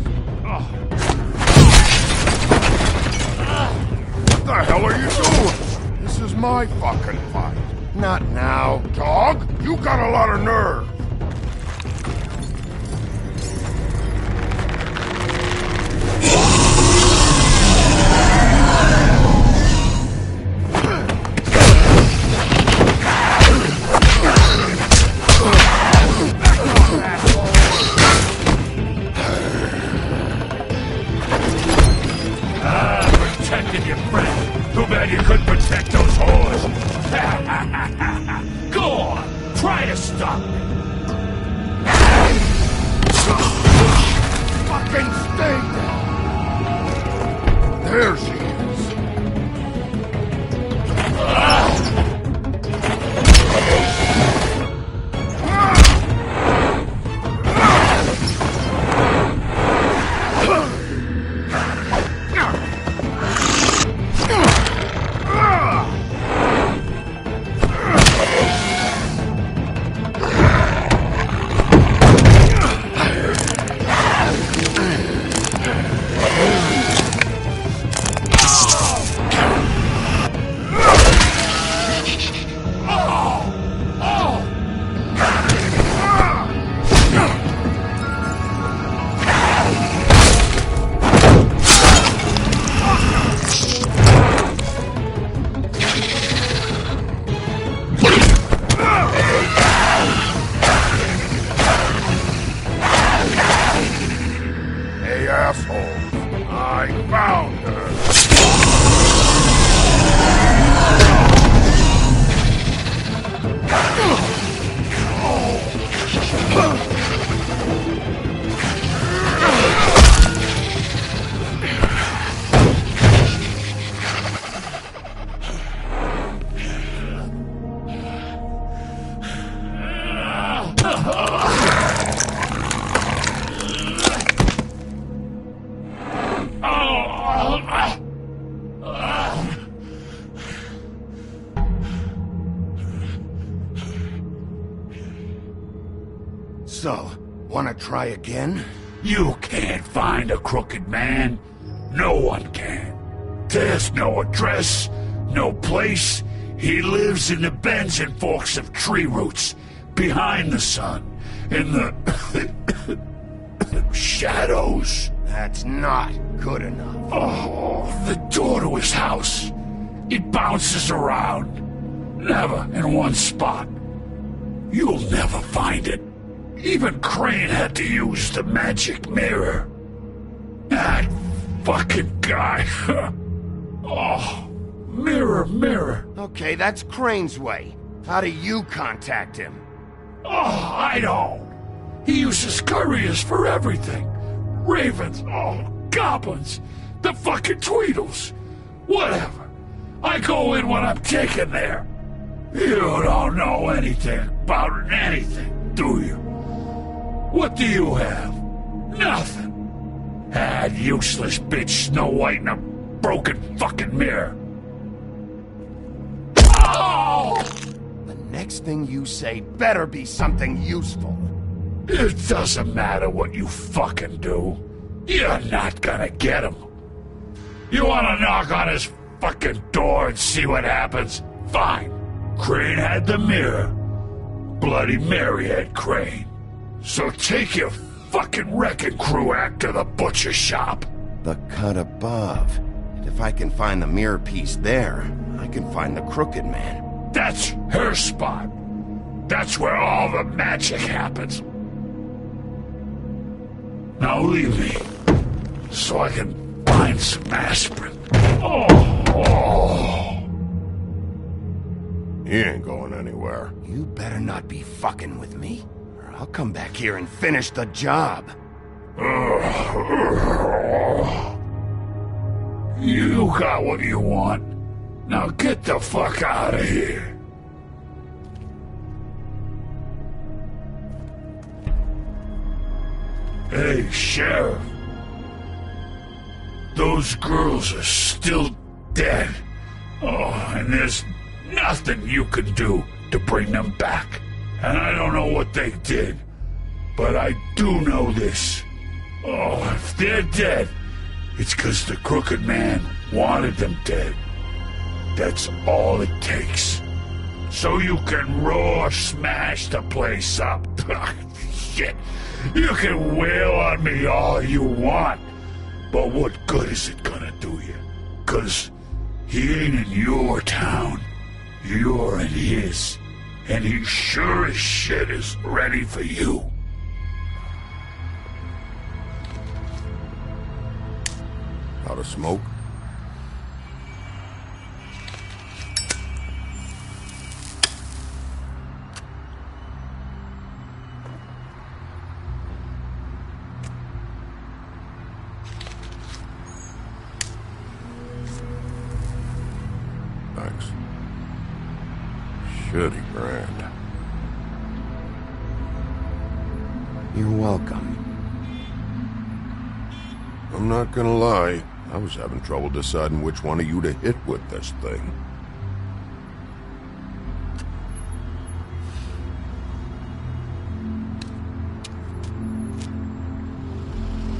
Speaker 11: What the hell are you doing? This is my fucking fight.
Speaker 1: Not now.
Speaker 11: Dog, you got a lot of nerve.
Speaker 14: Protected your friend. Too bad you couldn't protect those whores. Go on, try to stop me.
Speaker 11: Fucking stay there. There she is.
Speaker 1: So, wanna try again?
Speaker 15: You can't find a crooked man. No one can. There's no address, no place. He lives in the bends and forks of tree roots, behind the sun, in the shadows.
Speaker 1: That's not good enough.
Speaker 15: Oh, the door to his house. It bounces around, never in one spot. You'll never find it. Even Crane had to use the magic mirror. That fucking guy. Oh, mirror, mirror.
Speaker 1: Okay, that's Crane's way. How do you contact him?
Speaker 15: Oh, I don't. He uses couriers for everything. Ravens, goblins, the fucking Tweedles. Whatever. I go in when I'm taken there. You don't know anything about anything, do you? What do you have? Nothing. That useless bitch Snow White in a broken fucking mirror. Oh!
Speaker 1: The next thing you say better be something useful.
Speaker 15: It doesn't matter what you fucking do. You're not gonna get him. You wanna knock on his fucking door and see what happens? Fine. Crane had the mirror. Bloody Mary had Crane. So take your fucking wrecking crew act to the butcher shop.
Speaker 1: The cut above. And if I can find the mirror piece there, I can find the Crooked Man.
Speaker 15: That's her spot. That's where all the magic happens. Now leave me, so I can find some aspirin. Oh.
Speaker 1: He ain't going anywhere. You better not be fucking with me, or I'll come back here and finish the job.
Speaker 15: You got what you want. Now get the fuck out of here. Hey, Sheriff. Those girls are still dead. Oh, and there's nothing you can do to bring them back. And I don't know what they did, but I do know this. Oh, if they're dead, it's 'cause the Crooked Man wanted them dead. That's all it takes. So you can roar smash the place up. Shit. You can wail on me all you want, but what good is it gonna do you? 'Cause he ain't in your town. You're in his. And he sure as shit is ready for you.
Speaker 1: Out of smoke? Thanks. Shitty brand. You're welcome. I'm not gonna lie. I was having trouble deciding which one of you to hit with this thing.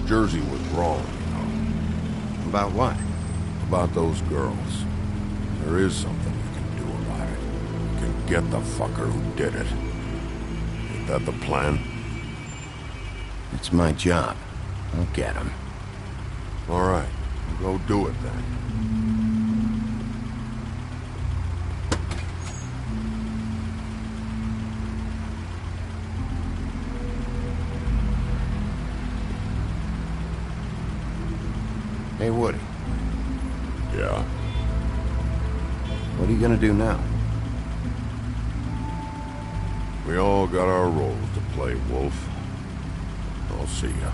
Speaker 1: Jersey was wrong, you know. About what? About those girls. There is something you can do about it. You can get the fucker who did it. Is that the plan? It's my job. I'll get him. All right. Go do it then. Hey, Woody. Yeah? What are you gonna do now? We all got our roles to play, Wolf. I'll see ya.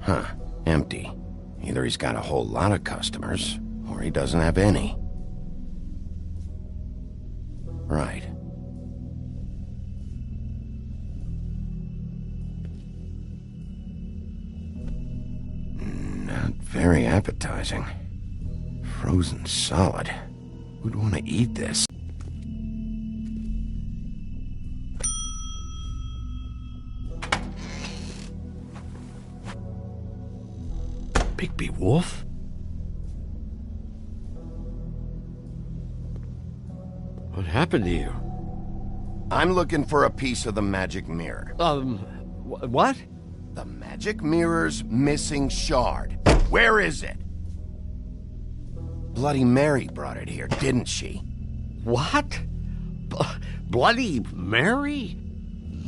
Speaker 1: Huh. Empty. Either he's got a whole lot of customers, or he doesn't have any. Right. Not very appetizing. Frozen solid. Who'd want to eat this?
Speaker 16: Bigby Wolf? What happened to you?
Speaker 1: I'm looking for a piece of the magic mirror.
Speaker 16: What?
Speaker 1: The magic mirror's missing shard. Where is it? Bloody Mary brought it here, didn't she?
Speaker 16: What? Bloody Mary?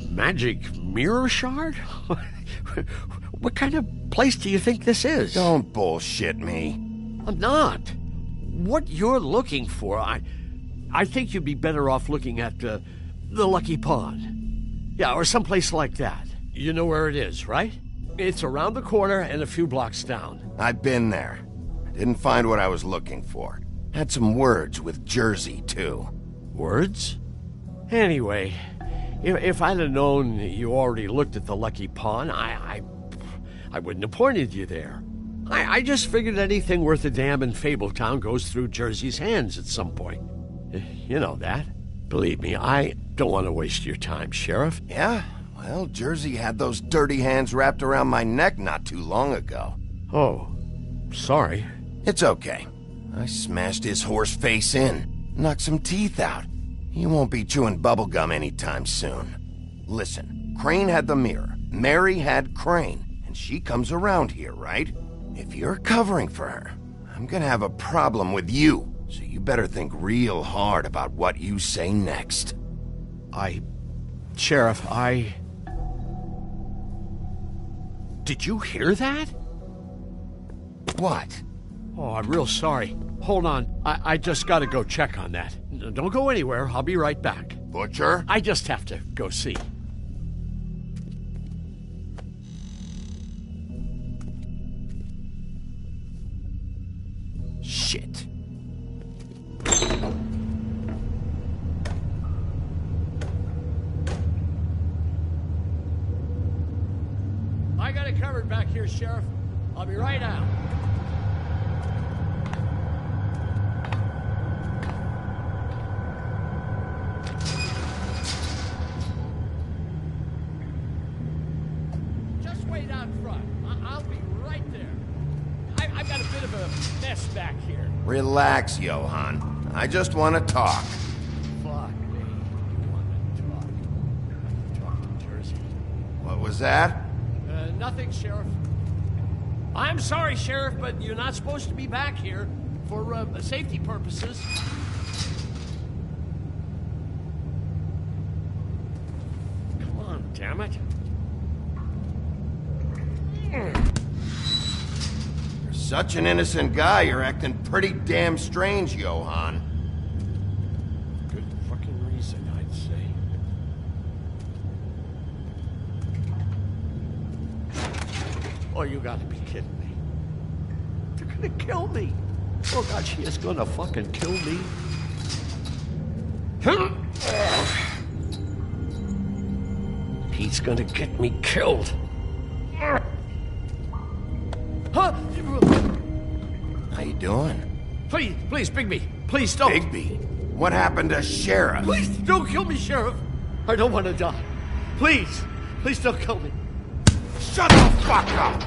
Speaker 16: Magic mirror shard? What kind of place do you think this is?
Speaker 1: Don't bullshit me.
Speaker 16: I'm not. What you're looking for, I think you'd be better off looking at the Lucky Pond. Yeah, or someplace like that. You know where it is, right? It's around the corner and a few blocks down.
Speaker 1: I've been there. Didn't find what I was looking for. Had some words with Jersey, too.
Speaker 16: Words? Anyway, if I'd have known you already looked at the Lucky Pond, I wouldn't have pointed you there. I just figured anything worth a damn in Fabletown goes through Jersey's hands at some point. You know that. Believe me, I don't want to waste your time, Sheriff.
Speaker 1: Yeah? Well, Jersey had those dirty hands wrapped around my neck not too long ago.
Speaker 16: Oh, sorry.
Speaker 1: It's okay. I smashed his horse face in, knocked some teeth out. He won't be chewing bubblegum anytime soon. Listen, Crane had the mirror, Mary had Crane, and she comes around here, right? If you're covering for her, I'm gonna have a problem with you, so you better think real hard about what you say next.
Speaker 16: Sheriff, Did you hear that?
Speaker 1: What?
Speaker 16: Oh, I'm real sorry. Hold on. I just gotta go check on that. Don't go anywhere. I'll be right back.
Speaker 1: Butcher?
Speaker 16: I just have to go see.
Speaker 1: Shit.
Speaker 16: I got it covered back here, Sheriff. I'll be right out. Just wait out front. I'll be right there. I've got a bit of a mess back here.
Speaker 1: Relax, Johann. I just want to talk.
Speaker 16: Fuck me. You want to talk? Talk to Jersey.
Speaker 1: What was that?
Speaker 16: Nothing, Sheriff. I'm sorry, Sheriff, but you're not supposed to be back here for safety purposes. Come on, damn it.
Speaker 1: You're such an innocent guy, you're acting pretty damn strange, Johann.
Speaker 16: Good fucking reason, I'd say. Oh, you gotta be kidding me. They're gonna kill me. Oh, God, she is gonna fucking kill me. He's gonna get me killed. Huh?
Speaker 1: How you doing?
Speaker 16: Please, Bigby. Please don't.
Speaker 1: Bigby? What happened to Sheriff?
Speaker 16: Please don't kill me, Sheriff. I don't want to die. Please don't kill me.
Speaker 1: Shut the fuck up!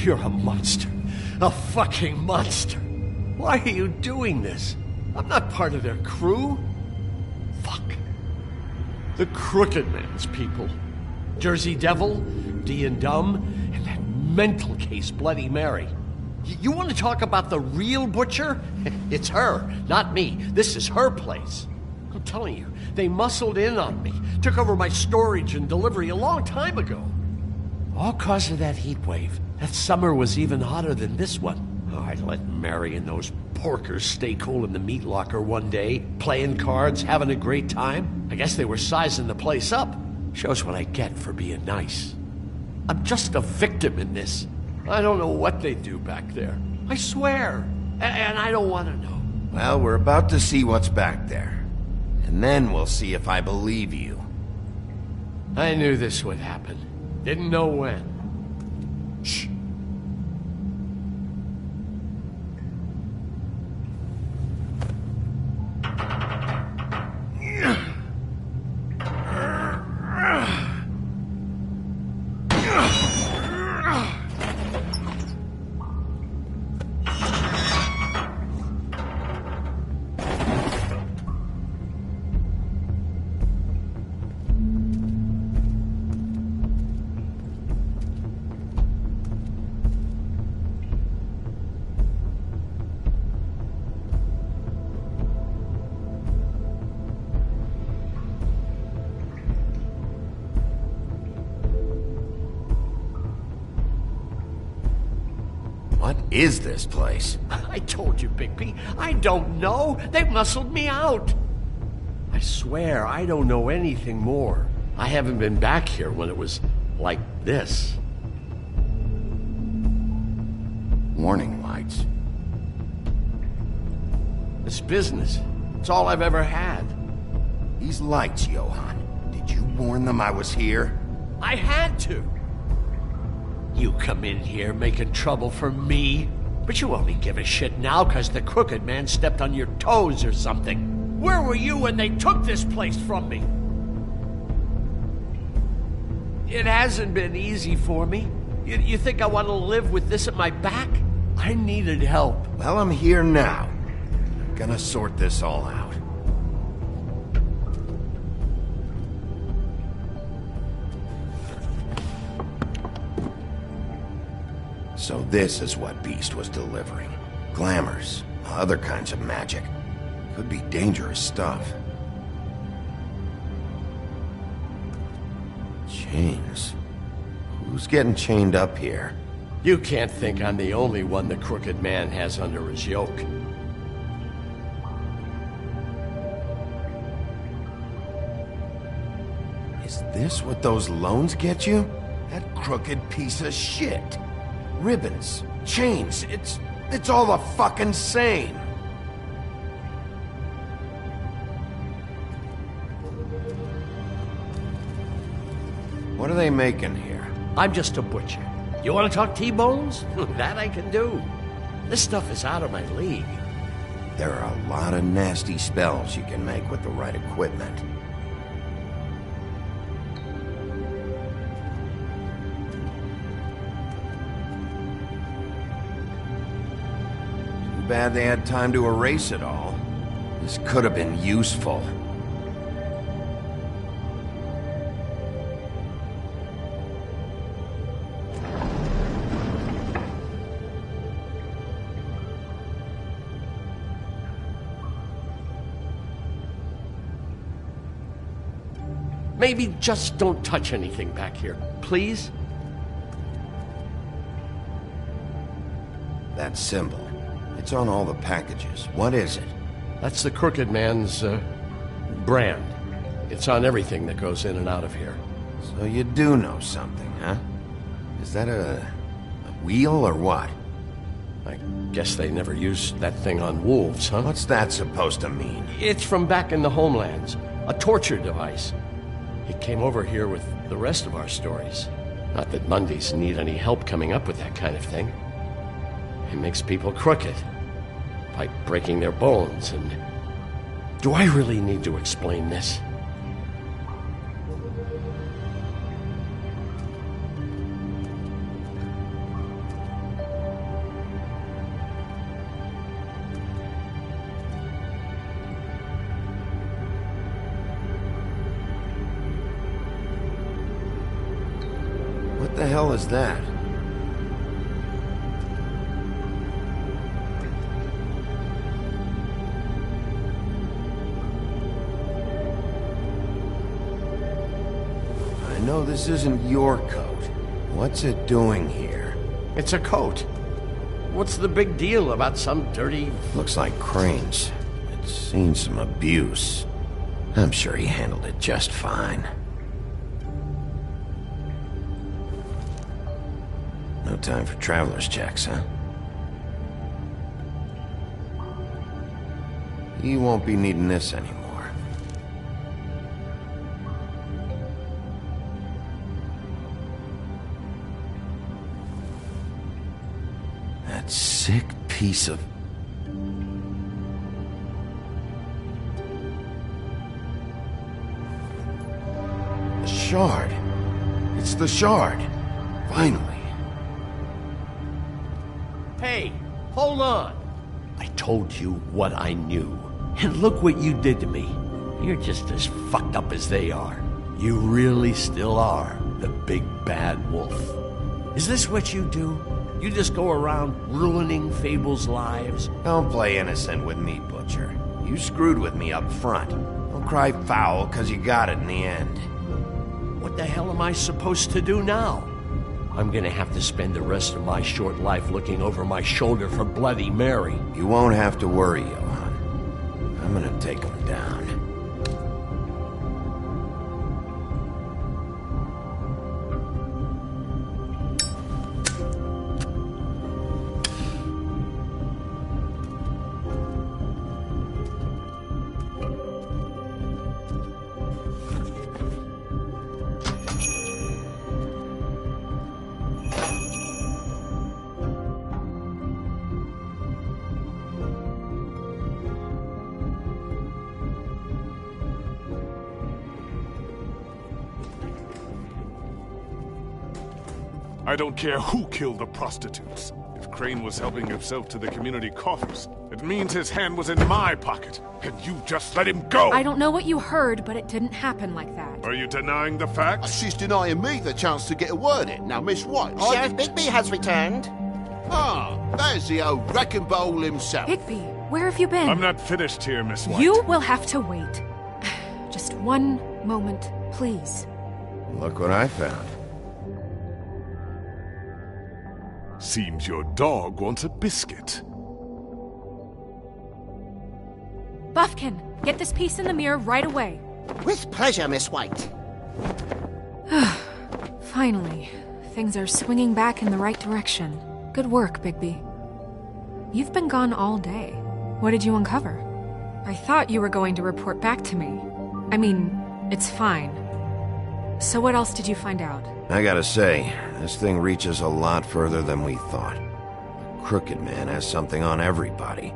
Speaker 16: You're a monster. A fucking monster. Why are you doing this? I'm not part of their crew. Fuck. The Crooked Man's people. Jersey Devil, D and Dumb, and that mental case Bloody Mary. You want to talk about the real butcher? It's her, not me. This is her place. telling you, they muscled in on me, took over my storage and delivery a long time ago. All cause of that heat wave. That summer was even hotter than this one. Oh, I let Mary and those porkers stay cool in the meat locker one day, playing cards, having a great time. I guess they were sizing the place up. Shows what I get for being nice. I'm just a victim in this. I don't know what they do back there. I swear. And I don't want to know.
Speaker 1: Well, we're about to see what's back there. And then we'll see if I believe you.
Speaker 16: I knew this would happen. Didn't know when. Shh.
Speaker 1: What is this place?
Speaker 16: I told you, Bigby. I don't know. They muscled me out. I swear I don't know anything more. I haven't been back here when it was like this.
Speaker 1: Warning lights.
Speaker 16: It's business. It's all I've ever had.
Speaker 1: These lights, Johann. Did you warn them I was here?
Speaker 16: I had to. You come in here making trouble for me, but you only give a shit now because the crooked man stepped on your toes or something. Where were you when they took this place from me? It hasn't been easy for me. You think I want to live with this at my back? I needed help.
Speaker 1: Well, I'm here now. I'm gonna sort this all out. So this is what Beast was delivering. Glamours, other kinds of magic. Could be dangerous stuff. Chains. Who's getting chained up here?
Speaker 16: You can't think I'm the only one the crooked man has under his yoke.
Speaker 1: Is this what those loans get you? That crooked piece of shit. Ribbons, chains, it's all the fucking same. What are they making here?
Speaker 16: I'm just a butcher. You want to talk T-bones? That I can do. This stuff is out of my league.
Speaker 1: There are a lot of nasty spells you can make with the right equipment. Too bad they had time to erase it all. This could have been useful.
Speaker 16: Maybe just don't touch anything back here, please?
Speaker 1: That symbol. It's on all the packages. What is it?
Speaker 16: That's the crooked man's, brand. It's on everything that goes in and out of here.
Speaker 1: So you do know something, huh? Is that a wheel or what?
Speaker 16: I guess they never used that thing on wolves, huh?
Speaker 1: What's that supposed to mean?
Speaker 16: It's from back in the homelands. A torture device. It came over here with the rest of our stories. Not that Mondays need any help coming up with that kind of thing. It makes people crooked. By breaking their bones and... Do I really need to explain this?
Speaker 1: What the hell is that? know this isn't your coat. What's it doing here?
Speaker 16: It's a coat. What's the big deal about some dirty...
Speaker 1: Looks like Crane's. It's seen some abuse. I'm sure he handled it just fine. No time for traveler's checks, huh? You won't be needing this anymore. That sick piece of... The shard. It's the shard. Finally.
Speaker 16: Hey, hold on. I told you what I knew. And look what you did to me. You're just as fucked up as they are. You really still are the big bad wolf. Is this what you do? You just go around ruining Fable's lives?
Speaker 1: Don't play innocent with me, Butcher. You screwed with me up front. Don't cry foul, 'cause you got it in the end.
Speaker 16: What the hell am I supposed to do now? I'm gonna have to spend the rest of my short life looking over my shoulder for Bloody Mary.
Speaker 1: You won't have to worry, Johan. I'm gonna take him down.
Speaker 11: I don't care who killed the prostitutes. If Crane was helping himself to the community coffers, it means his hand was in my pocket, and you just let him go!
Speaker 6: I don't know what you heard, but it didn't happen like that.
Speaker 11: Are you denying the facts?
Speaker 13: She's denying me the chance to get a word in. Now, Miss White...
Speaker 17: Sheriff Bigby has returned.
Speaker 13: Ah, there's the old wrecking bowl himself.
Speaker 6: Bigby, where have you been?
Speaker 11: I'm not finished here, Miss White.
Speaker 6: You will have to wait. Just one moment, please.
Speaker 1: Look what I found.
Speaker 11: Seems your dog wants a biscuit.
Speaker 6: Buffkin, get this piece in the mirror right away.
Speaker 17: With pleasure, Miss White.
Speaker 6: Finally, things are swinging back in the right direction. Good work, Bigby. You've been gone all day. What did you uncover? I thought you were going to report back to me. I mean, it's fine. So what else did you find out?
Speaker 1: I gotta say, this thing reaches a lot further than we thought. The Crooked Man has something on everybody.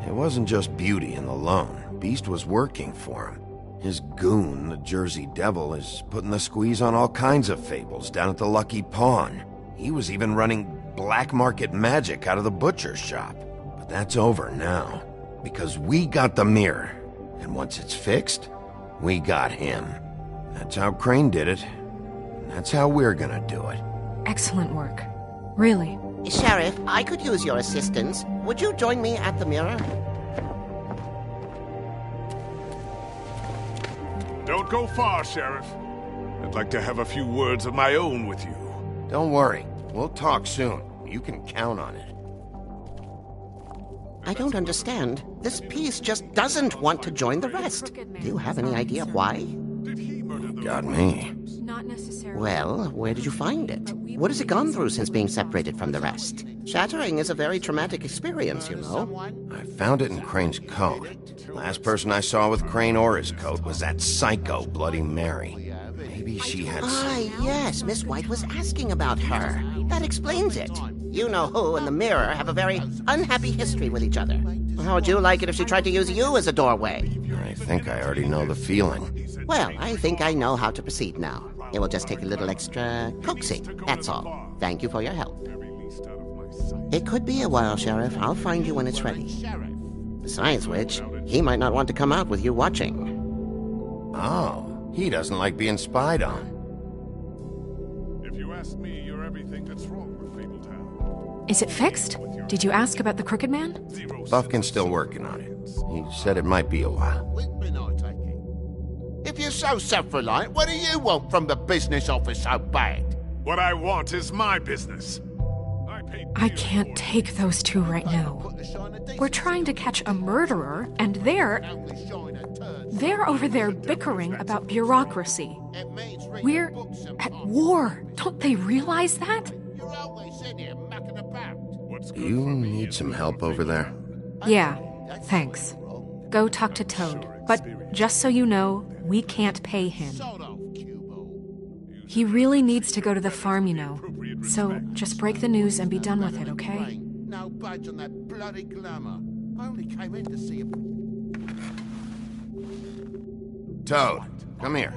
Speaker 1: It wasn't just Beauty and the Lone. Beast was working for him. His goon, the Jersey Devil, is putting the squeeze on all kinds of fables down at the Lucky Pawn. He was even running black market magic out of the butcher's shop. But that's over now, because we got the mirror. And once it's fixed, we got him. That's how Crane did it. That's how we're gonna do it.
Speaker 6: Excellent work. Really.
Speaker 17: Sheriff, I could use your assistance. Would you join me at the mirror?
Speaker 11: Don't go far, Sheriff. I'd like to have a few words of my own with you.
Speaker 1: Don't worry. We'll talk soon. You can count on it.
Speaker 17: I don't understand. This piece just doesn't want to join the rest. Do you have any idea why?
Speaker 1: Got me.
Speaker 6: Not necessarily.
Speaker 17: Well, where did you find it? What has it gone through since being separated from the rest? Shattering is a very traumatic experience, you know.
Speaker 1: I found it in Crane's coat. Last person I saw with Crane or his coat was that psycho Bloody Mary. Maybe she had some...
Speaker 17: Yes, Miss White was asking about her. That explains it. You know who and the mirror have a very unhappy history with each other. How would you like it if she tried to use you as a doorway?
Speaker 1: I think I already know the feeling.
Speaker 17: Well, I think I know how to proceed now. It will just take a little extra coaxing, that's all. Thank you for your help. It could be a while, Sheriff. I'll find you when it's ready. Besides which, he might not want to come out with you watching.
Speaker 1: Oh, he doesn't like being spied on.
Speaker 11: If you ask me, you're everything that's wrong with Fabletown.
Speaker 6: Is it fixed? Did you ask about the Crooked Man?
Speaker 1: Buffkin's still working on it. He said it might be a while.
Speaker 13: If If you're so self-reliant, what do you want from the business office so bad?
Speaker 11: What I want is my business.
Speaker 6: I can't take those two right now. We're trying to catch a murderer, and they're over there bickering about bureaucracy. We're at war. Don't they realize that?
Speaker 1: You need some help over there?
Speaker 6: Yeah, thanks. Go talk to Toad. But just so you know, we can't pay him. He really needs to go to the farm, you know. So just break the news and be done with it, okay?
Speaker 13: No budge on that bloody glamour. I only came in to see him.
Speaker 1: Toad, come here.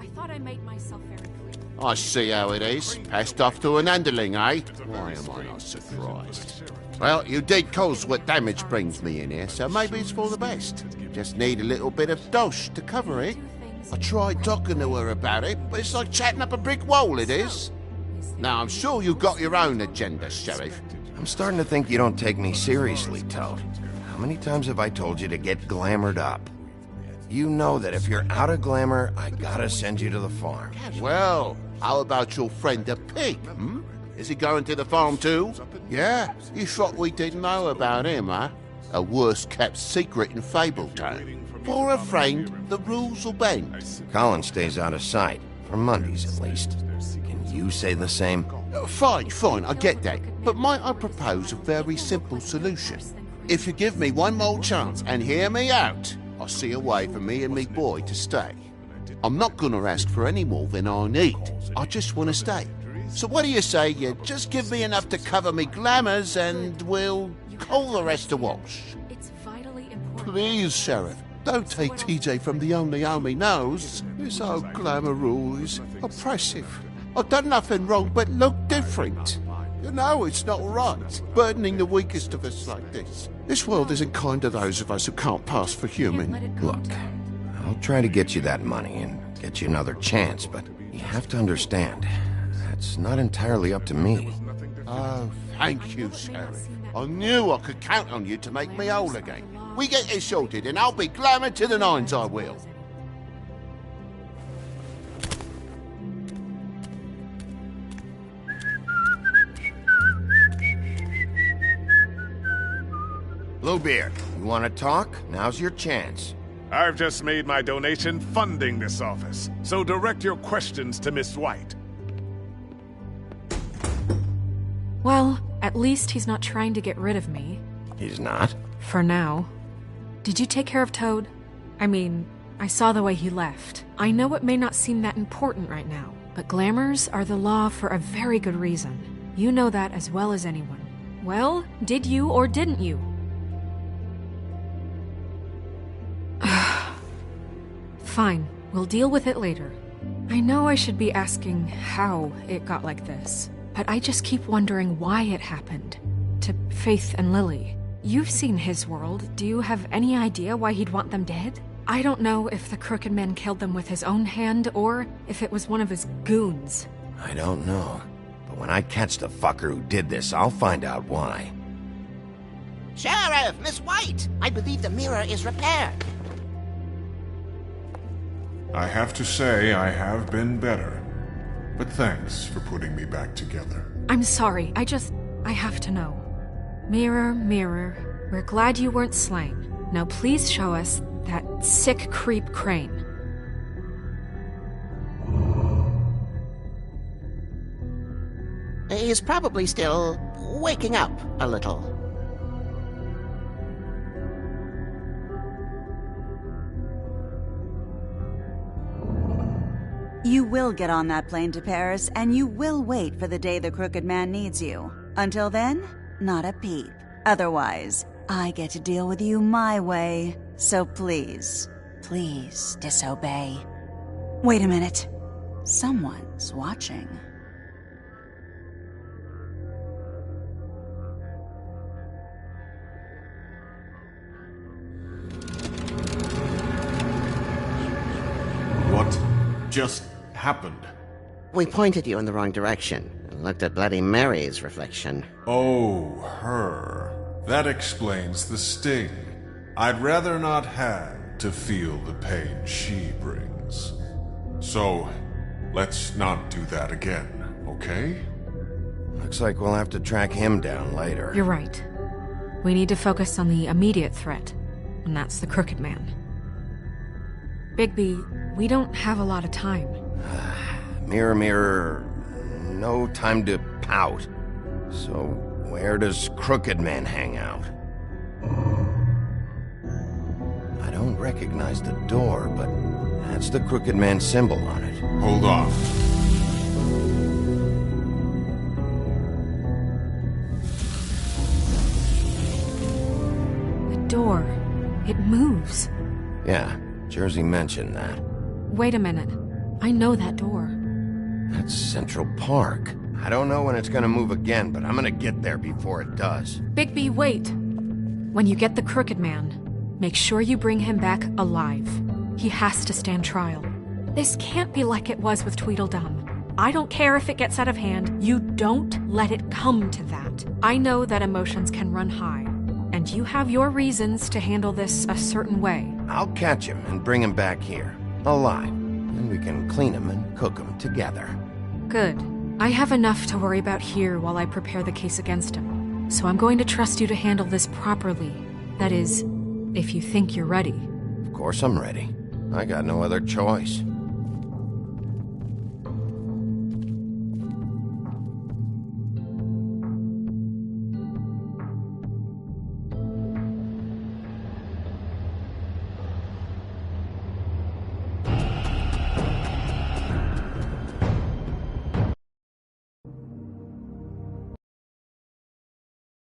Speaker 6: I thought I made myself very clear.
Speaker 13: I see how it is. Passed off to an underling, eh? Why am I not surprised? Well, you did cause what damage brings me in here, so maybe it's for the best. Just need a little bit of dosh to cover it. I tried talking to her about it, but it's like chatting up a brick wall, it is. Now, I'm sure you've got your own agenda, Sheriff.
Speaker 1: I'm starting to think you don't take me seriously, Toad. How many times have I told you to get glamored up? You know that if you're out of glamour, I gotta send you to the farm.
Speaker 13: Well, how about your friend the pig, hmm? Is he going to the farm too? Yeah, you thought we didn't know about him, huh? A worst-kept secret in Fabletown. For a friend, the rules will bend.
Speaker 1: Colin stays out of sight, for Mondays at least. Can you say the same?
Speaker 13: Fine, I get that. But might I propose a very simple solution? If you give me one more chance and hear me out, I'll see a way for me and me boy to stay. I'm not gonna ask for any more than I need. I just want to stay. So what do you say you just give me enough to cover me glamours and we'll call the rest a wash?
Speaker 6: It's vitally important.
Speaker 13: Please, Sheriff, don't take TJ from the only home he knows. This old glamour rule is oppressive. I've done nothing wrong but look different. You know it's not right, burdening the weakest of us like this. This world isn't kind to those of us who can't pass for human.
Speaker 1: Look, I'll try to get you that money and get you another chance, but you have to understand, that's not entirely up to me.
Speaker 13: Oh, thank you, Sheriff. I knew I could count on you to make me whole again. We get this sorted and I'll be glamour to the nines, I will.
Speaker 1: Bluebeard, you want to talk? Now's your chance.
Speaker 11: I've just made my donation funding this office, so direct your questions to Miss White.
Speaker 6: Well, at least he's not trying to get rid of me.
Speaker 1: He's not?
Speaker 6: For now. Did you take care of Toad? I mean, I saw the way he left. I know it may not seem that important right now, but glamours are the law for a very good reason. You know that as well as anyone. Well, did you or didn't you? Fine, we'll deal with it later. I know I should be asking how it got like this, but I just keep wondering why it happened. To Faith and Lily. You've seen his world. Do you have any idea why he'd want them dead? I don't know if the Crooked Man killed them with his own hand or if it was one of his goons.
Speaker 1: I don't know. But when I catch the fucker who did this, I'll find out why.
Speaker 17: Sheriff, Miss White! I believe the mirror is repaired.
Speaker 18: I have to say I have been better. But thanks for putting me back together.
Speaker 6: I'm sorry, I have to know. Mirror, mirror, we're glad you weren't slain. Now please show us that sick creep Crane.
Speaker 17: He's probably still waking up a little.
Speaker 19: You will get on that plane to Paris, and you will wait for the day the Crooked Man needs you. Until then, not a peep. Otherwise, I get to deal with you my way. So please, please disobey. Wait a minute. Someone's watching.
Speaker 18: What just happened?
Speaker 17: We pointed you in the wrong direction and looked at Bloody Mary's reflection.
Speaker 18: Oh, her. That explains the sting. I'd rather not have to feel the pain she brings. So, let's not do that again, okay?
Speaker 1: Looks like we'll have to track him down later.
Speaker 6: You're right. We need to focus on the immediate threat, and that's the Crooked Man. Bigby, we don't have a lot of time.
Speaker 1: Mirror, mirror, no time to pout. So, where does Crooked Man hang out? I don't recognize the door, but that's the Crooked Man symbol on it.
Speaker 18: Hold on.
Speaker 6: The door. It moves.
Speaker 1: Yeah, Jersey mentioned that.
Speaker 6: Wait a minute. I know that door.
Speaker 1: That's Central Park. I don't know when it's gonna move again, but I'm gonna get there before it does.
Speaker 6: Bigby, wait! When you get the Crooked Man, make sure you bring him back alive. He has to stand trial. This can't be like it was with Tweedledum. I don't care if it gets out of hand. You don't let it come to that. I know that emotions can run high, and you have your reasons to handle this a certain way.
Speaker 1: I'll catch him and bring him back here, alive. And we can clean him and cook him together.
Speaker 6: Good. I have enough to worry about here while I prepare the case against him. So I'm going to trust you to handle this properly. That is, if you think you're ready.
Speaker 1: Of course I'm ready. I got no other choice.